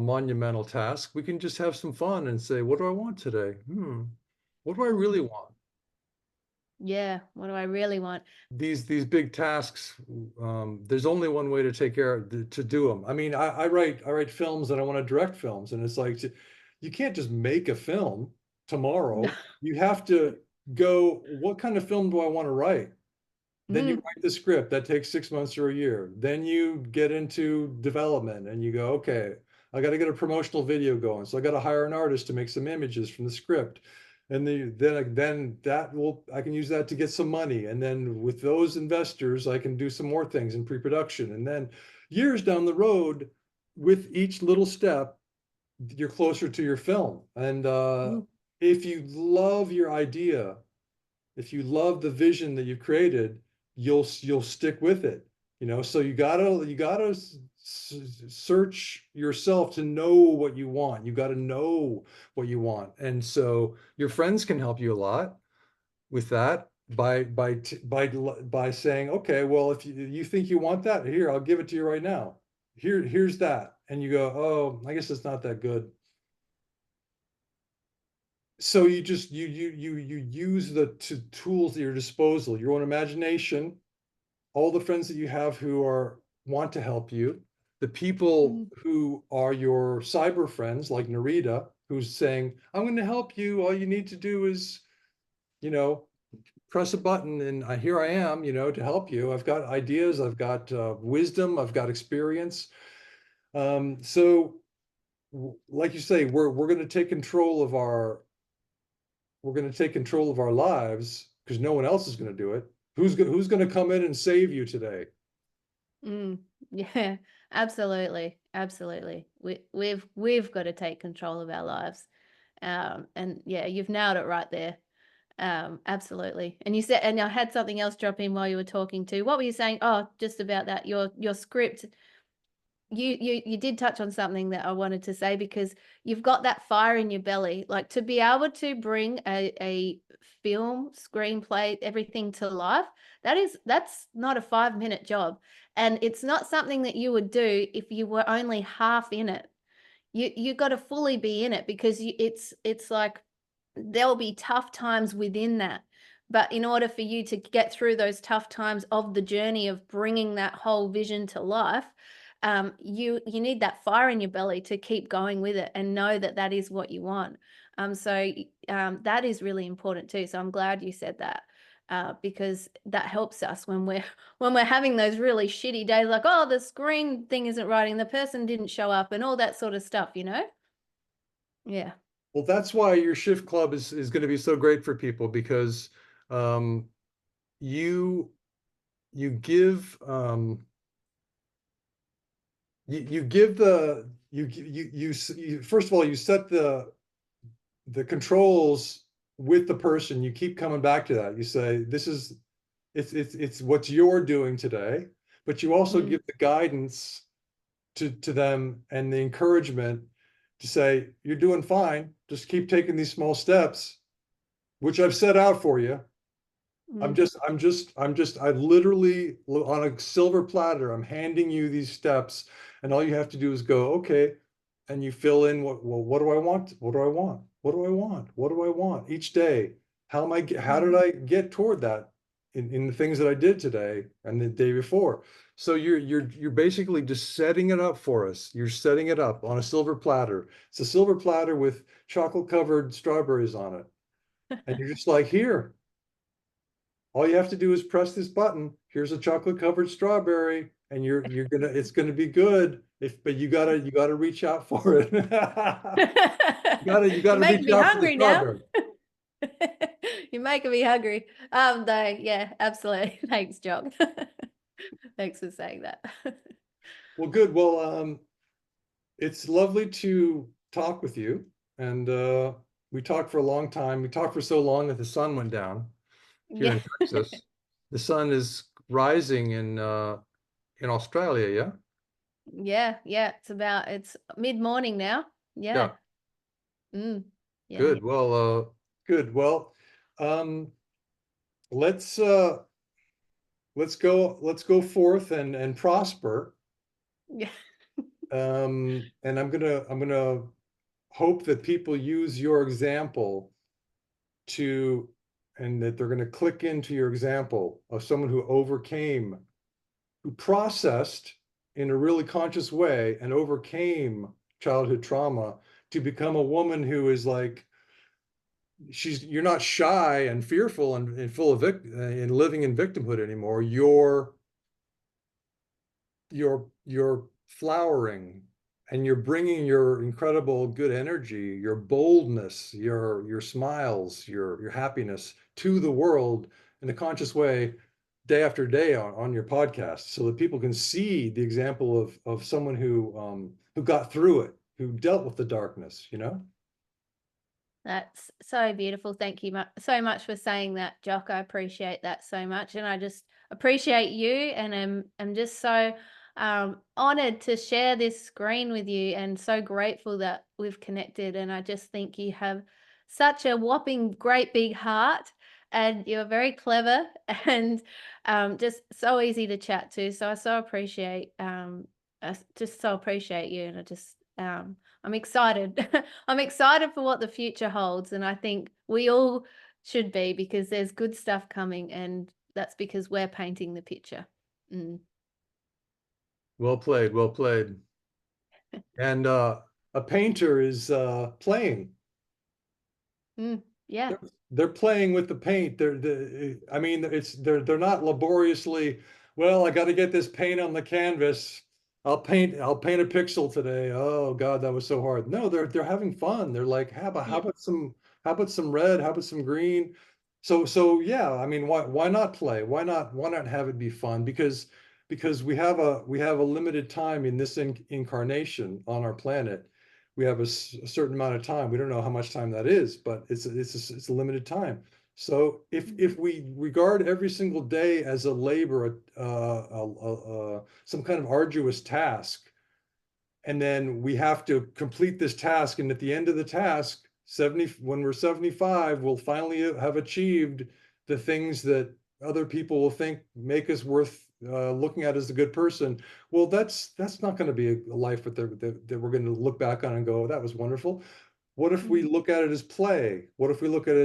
monumental task. We can just have some fun and say, what do I want today? What do I mm. really want? Yeah, what do I really want? These big tasks, there's only one way to take care of to do them. I mean, I write films and I want to direct films, and it's like you can't just make a film No. tomorrow. You have to go, what kind of film do I want to write? Then you Mm, write the script. That takes 6 months or a year. Then you get into development and you go, okay, I got to get a promotional video going. So I got to hire an artist to make some images from the script. And then that will I can use that to get some money. And then with those investors, I can do some more things in pre-production. And then years down the road, with each little step, you're closer to your film. And mm, if you love your idea, if you love the vision that you've created, you'll stick with it. So you gotta search yourself to know what you want. You got to know what you want, and so your friends can help you a lot with that by saying, okay, well, if you think you want that, here, I'll give it to you right now. Here's that, and you go, oh, I guess it's not that good. So you just you use the tools at your disposal, your own imagination, all the friends that you have who are want to help you, the people mm, who are your cyber friends like Nereeda, who's saying, I'm going to help you, all you need to do is, you know press a button, and here I am, to help you. I've got ideas, I've got wisdom, I've got experience. So like you say, we're going to take control of our we're going to take control of our lives because no one else is going to do it. Who's going to come in and save you today? mm. Yeah, absolutely, absolutely. We've got to take control of our lives. And yeah, you've nailed it right there. Absolutely. And you said, and I had something else drop in while you were talking too. What were you saying? Oh, just about that, your script. You did touch on something that I wanted to say, because you've got that fire in your belly, like to be able to bring a film, screenplay, everything to life. That's not a 5 minute job, and it's not something that you would do if you were only half in it. You got to fully be in it, because it's like there'll be tough times within that. But in order for you to get through those tough times of the journey of bringing that whole vision to life, you need that fire in your belly to keep going with it and know that that is what you want. That is really important too. So I'm glad you said that, because that helps us when we're having those really shitty days, like, oh, the screen thing isn't writing, the person didn't show up, and all that sort of stuff. Yeah. Well, that's why your shift club is going to be so great for people because um, you you give you give the you first of all you set the controls with the person. You keep coming back to that. You say this is it's what you're doing today, but you also Mm, give the guidance to them and the encouragement to say you're doing fine. Just keep taking these small steps. which I've set out for you. Mm. I literally on a silver platter, I'm handing you these steps, and all you have to do is go, okay, and you fill in what do I want? What do I want? What do I want? What do I want each day? How did Mm. I get toward that in the things that I did today and the day before? So you're basically just setting it up for us. You're setting it up on a silver platter. It's a silver platter with chocolate covered strawberries on it. And you're just like, here, all you have to do is press this button. Here's a chocolate covered strawberry, and it's gonna be good. But you gotta reach out for it. You You're gotta reach making me out for the hungry now. strawberry. You're making me hungry. No, yeah, absolutely. Thanks, John. Thanks for saying that. Well, good. Well, it's lovely to talk with you. And we talked for a long time. We talked for so long that the sun went down here Yeah. in Texas. The sun is rising in Australia, yeah? Yeah, yeah. It's mid-morning now. Yeah. Yeah. Mm. Yeah, yeah. Good. Well, good. Well, um, let's uh let's go forth and prosper. Yeah. And I'm gonna hope that people use your example to and that they're gonna click into your example of someone who overcame, who processed in a really conscious way and overcame childhood trauma to become a woman who is like you're not shy and fearful and full of and living in victimhood anymore. You're flowering, and you're bringing your incredible good energy, your boldness, your smiles, your happiness to the world in a conscious way, day after day on your podcast, so that people can see the example of someone who got through it, who dealt with the darkness, you know. That's so beautiful. Thank you so much for saying that, Jock. I appreciate that so much. And I just appreciate you, and I'm just so honored to share this screen with you, and so grateful that we've connected. And I just think you have such a whopping great big heart, and you're very clever and just so easy to chat to. So I so appreciate just so appreciate you. And I just I'm excited. I'm excited for what the future holds, and I think we all should be, because there's good stuff coming, and that's because we're painting the picture. Mm. Well played, well played. And a painter is playing. Mm. Yeah. they're, they're playing with the paint. I mean, they're not laboriously, well, I got to get this paint on the canvas. I'll paint a pixel today. Oh God, that was so hard. No, they're having fun. They're like, how Yeah. about some red? How about some green? So yeah, I mean, why not play? Why not have it be fun? Because we have a limited time in this incarnation on our planet. We have a certain amount of time. We don't know how much time that is, but it's a limited time. So if Mhm. we regard every single day as a labor, some kind of arduous task, and then we have to complete this task, and at the end of the task, when we're 75, we'll finally have achieved the things that other people will think make us worth looking at as a good person. Well, that's not going to be a life that we're going to look back on and go, oh, that was wonderful. What if we Mm. look at it as play? What if we look at it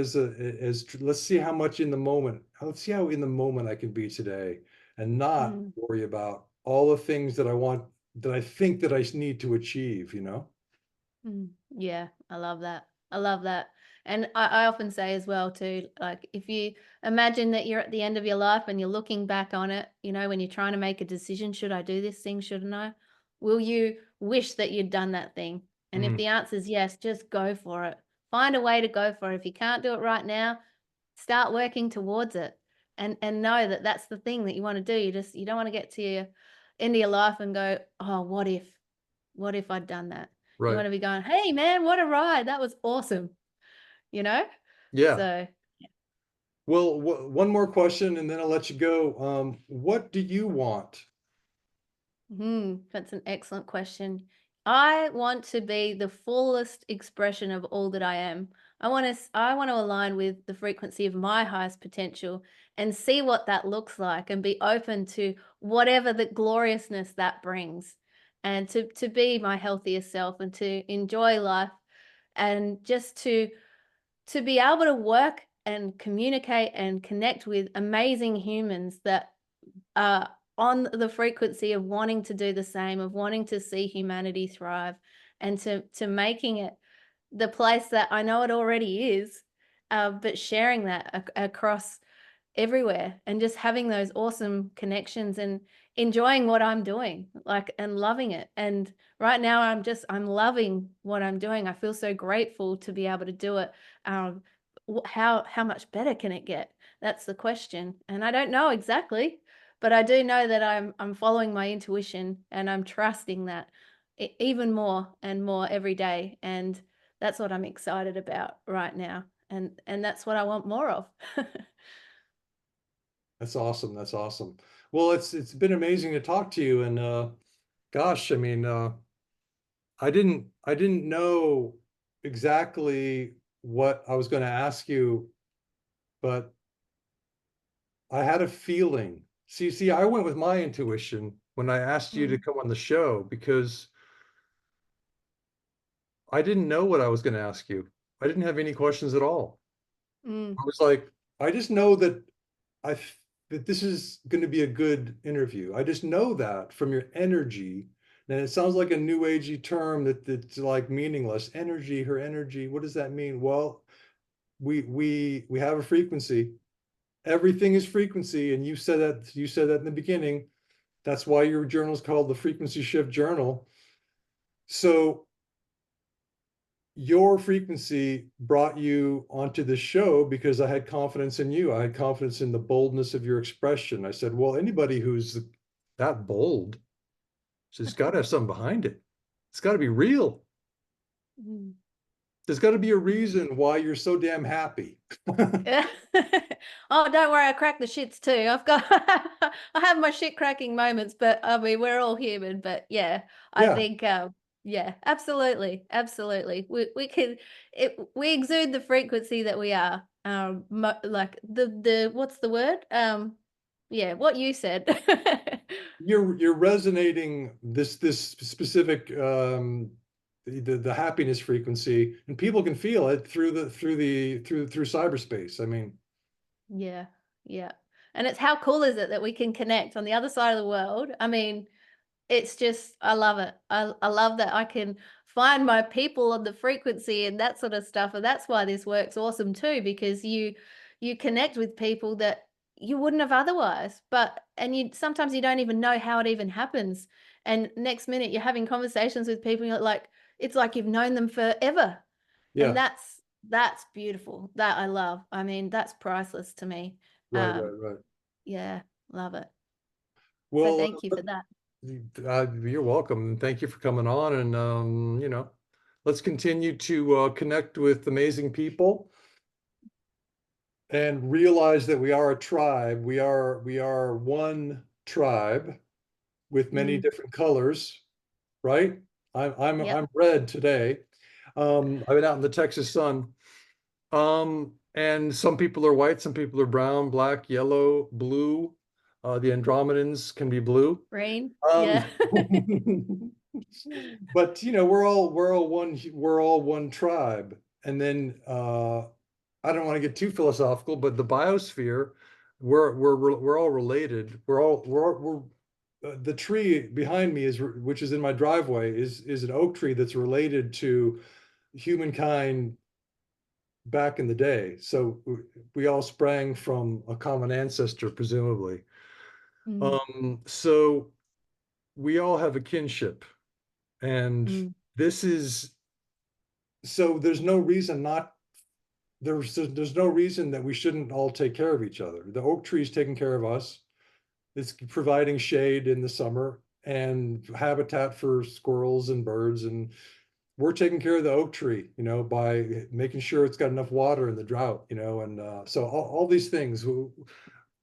as let's see how much in the moment, let's see how in the moment I can be today, and not Mm. worry about all the things that I want, that I think that I need to achieve, you know? Mm. Yeah, I love that. I love that. And I often say as well too, like, if you imagine that you're at the end of your life and you're looking back on it, when you're trying to make a decision, should I do this thing? Shouldn't I? Will you wish that you'd done that thing? And if Mm, the answer is yes, just go for it. Find a way to go for it. If you can't do it right now, start working towards it, and know that that's the thing that you want to do. You don't want to get to your end of your life and go, oh, what if I'd done that? You right. want to be going, hey man, what a ride. That was awesome. You know? Yeah. So, Well, one more question and then I'll let you go. What do you want? that's an excellent question. I want to be the fullest expression of all that I am. I want to align with the frequency of my highest potential and see what that looks like and be open to whatever the gloriousness that brings, and to be my healthiest self and to enjoy life, and just to be able to work and communicate and connect with amazing humans that are on the frequency of wanting to do the same, of wanting to see humanity thrive, and to making it the place that I know it already is, but sharing that across everywhere, and just having those awesome connections and enjoying what I'm doing, like, and loving it. And right now I'm loving what I'm doing. I feel so grateful to be able to do it. Um, how much better can it get? That's the question. And I don't know exactly, but I do know that I'm following my intuition, and I'm trusting that even more and more every day. And that's what I'm excited about right now. And that's what I want more of. That's awesome. That's awesome. Well, it's been amazing to talk to you. And gosh, I mean, I didn't know exactly what I was going to ask you, but I had a feeling. See, I went with my intuition when I asked you to Mm, come on the show because I didn't know what I was going to ask you. I didn't have any questions at all. mm, I was like, I just know that I that this is going to be a good interview. I just know that from your energy. And it sounds like a new agey term that's like meaningless. Energy, her energy. What does that mean? Well, we have a frequency. Everything is frequency, and you said that in the beginning. That's why your journal is called the Frequency Shift Journal. So your frequency brought you onto the show because I had confidence in you. I had confidence in the boldness of your expression. I said, well, anybody who's that bold, has got to have something behind it. It's got to be real. mm. There's got to be a reason why you're so damn happy. Yeah. Oh, don't worry, I crack the shits too. I've got I have my shit cracking moments, but I mean we're all human. But yeah, I Yeah, think yeah, absolutely, absolutely. We exude the frequency that we are. Like the what's the word? Yeah, what you said. you're resonating this specific the happiness frequency, and people can feel it through cyberspace. I mean, Yeah, yeah. And it's how cool is it that we can connect on the other side of the world? I mean, it's just I love it. I love that I can find my people on the frequency and that sort of stuff, and that's why this works awesome too, because you connect with people that you wouldn't have otherwise. But and you sometimes you don't even know how it even happens. And next minute you're having conversations with people, you're like it's like you've known them forever. And yeah, that's beautiful. That I love. I mean, that's priceless to me. right, Um, right, right. yeah, love it. So Well, thank you for that. you're welcome. Thank you for coming on, and let's continue to connect with amazing people and realize that we are a tribe. We are one tribe with many Mm, different colors, right? I'm yep. red today. I've been out in the Texas sun. And some people are white, some people are brown, black, yellow, blue. The Andromedans can be blue. Rain. Um, Yeah. but we're all one tribe. And then I don't want to get too philosophical, but the biosphere, we're all related. The tree behind me which is in my driveway is an oak tree that's related to humankind back in the day. So we all sprang from a common ancestor, presumably. Mm, So we all have a kinship, and mm, this is so there's no reason that we shouldn't all take care of each other. The oak tree is taking care of us. It's providing shade in the summer and habitat for squirrels and birds, and we're taking care of the oak tree, by making sure it's got enough water in the drought, and so all these things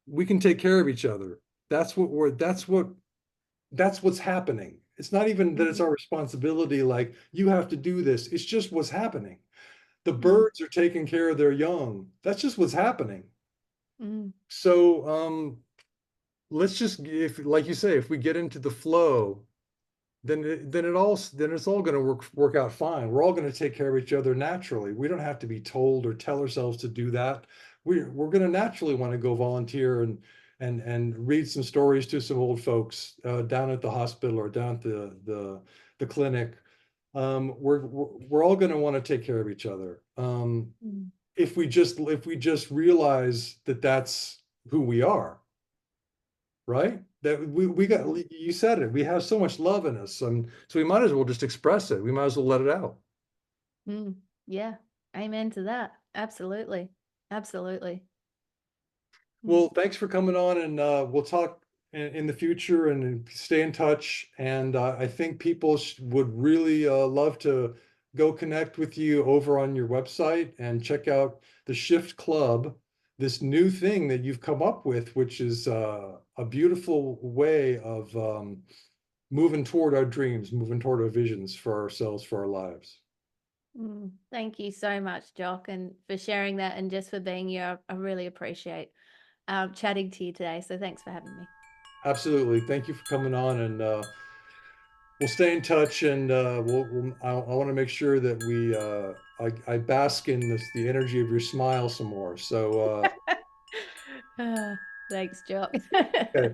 we can take care of each other. That's what's happening. It's not even that it's Mhm. our responsibility, like you have to do this. It's just what's happening. The Mm, birds are taking care of their young. That's just what's happening. mm, So let's just, if like you say, if we get into the flow, then it's all going to work out fine. We're all going to take care of each other naturally. We don't have to be told or tell ourselves to do that. We're going to naturally want to go volunteer and read some stories to some old folks down at the hospital or down at the clinic. We're all going to want to take care of each other. mm. If we just realize that that's who we are, right? That we got, Yeah. you said it, we have so much love in us, and so we might as well just express it. We might as well let it out. Mm. Yeah. Amen to that. Absolutely. Absolutely. Mm. Well, thanks for coming on, and we'll talk in the future and stay in touch. And I think people would really love to go connect with you over on your website and check out the Shift Club, this new thing that you've come up with, which is a beautiful way of moving toward our dreams, moving toward our visions for ourselves, for our lives. Mm. Thank you so much, Jock, and for sharing that and just for being here. I really appreciate chatting to you today. So thanks for having me. Absolutely. Thank you for coming on, and we'll stay in touch. And I want to make sure that I bask in the energy of your smile some more. So, Thanks, Jock. okay.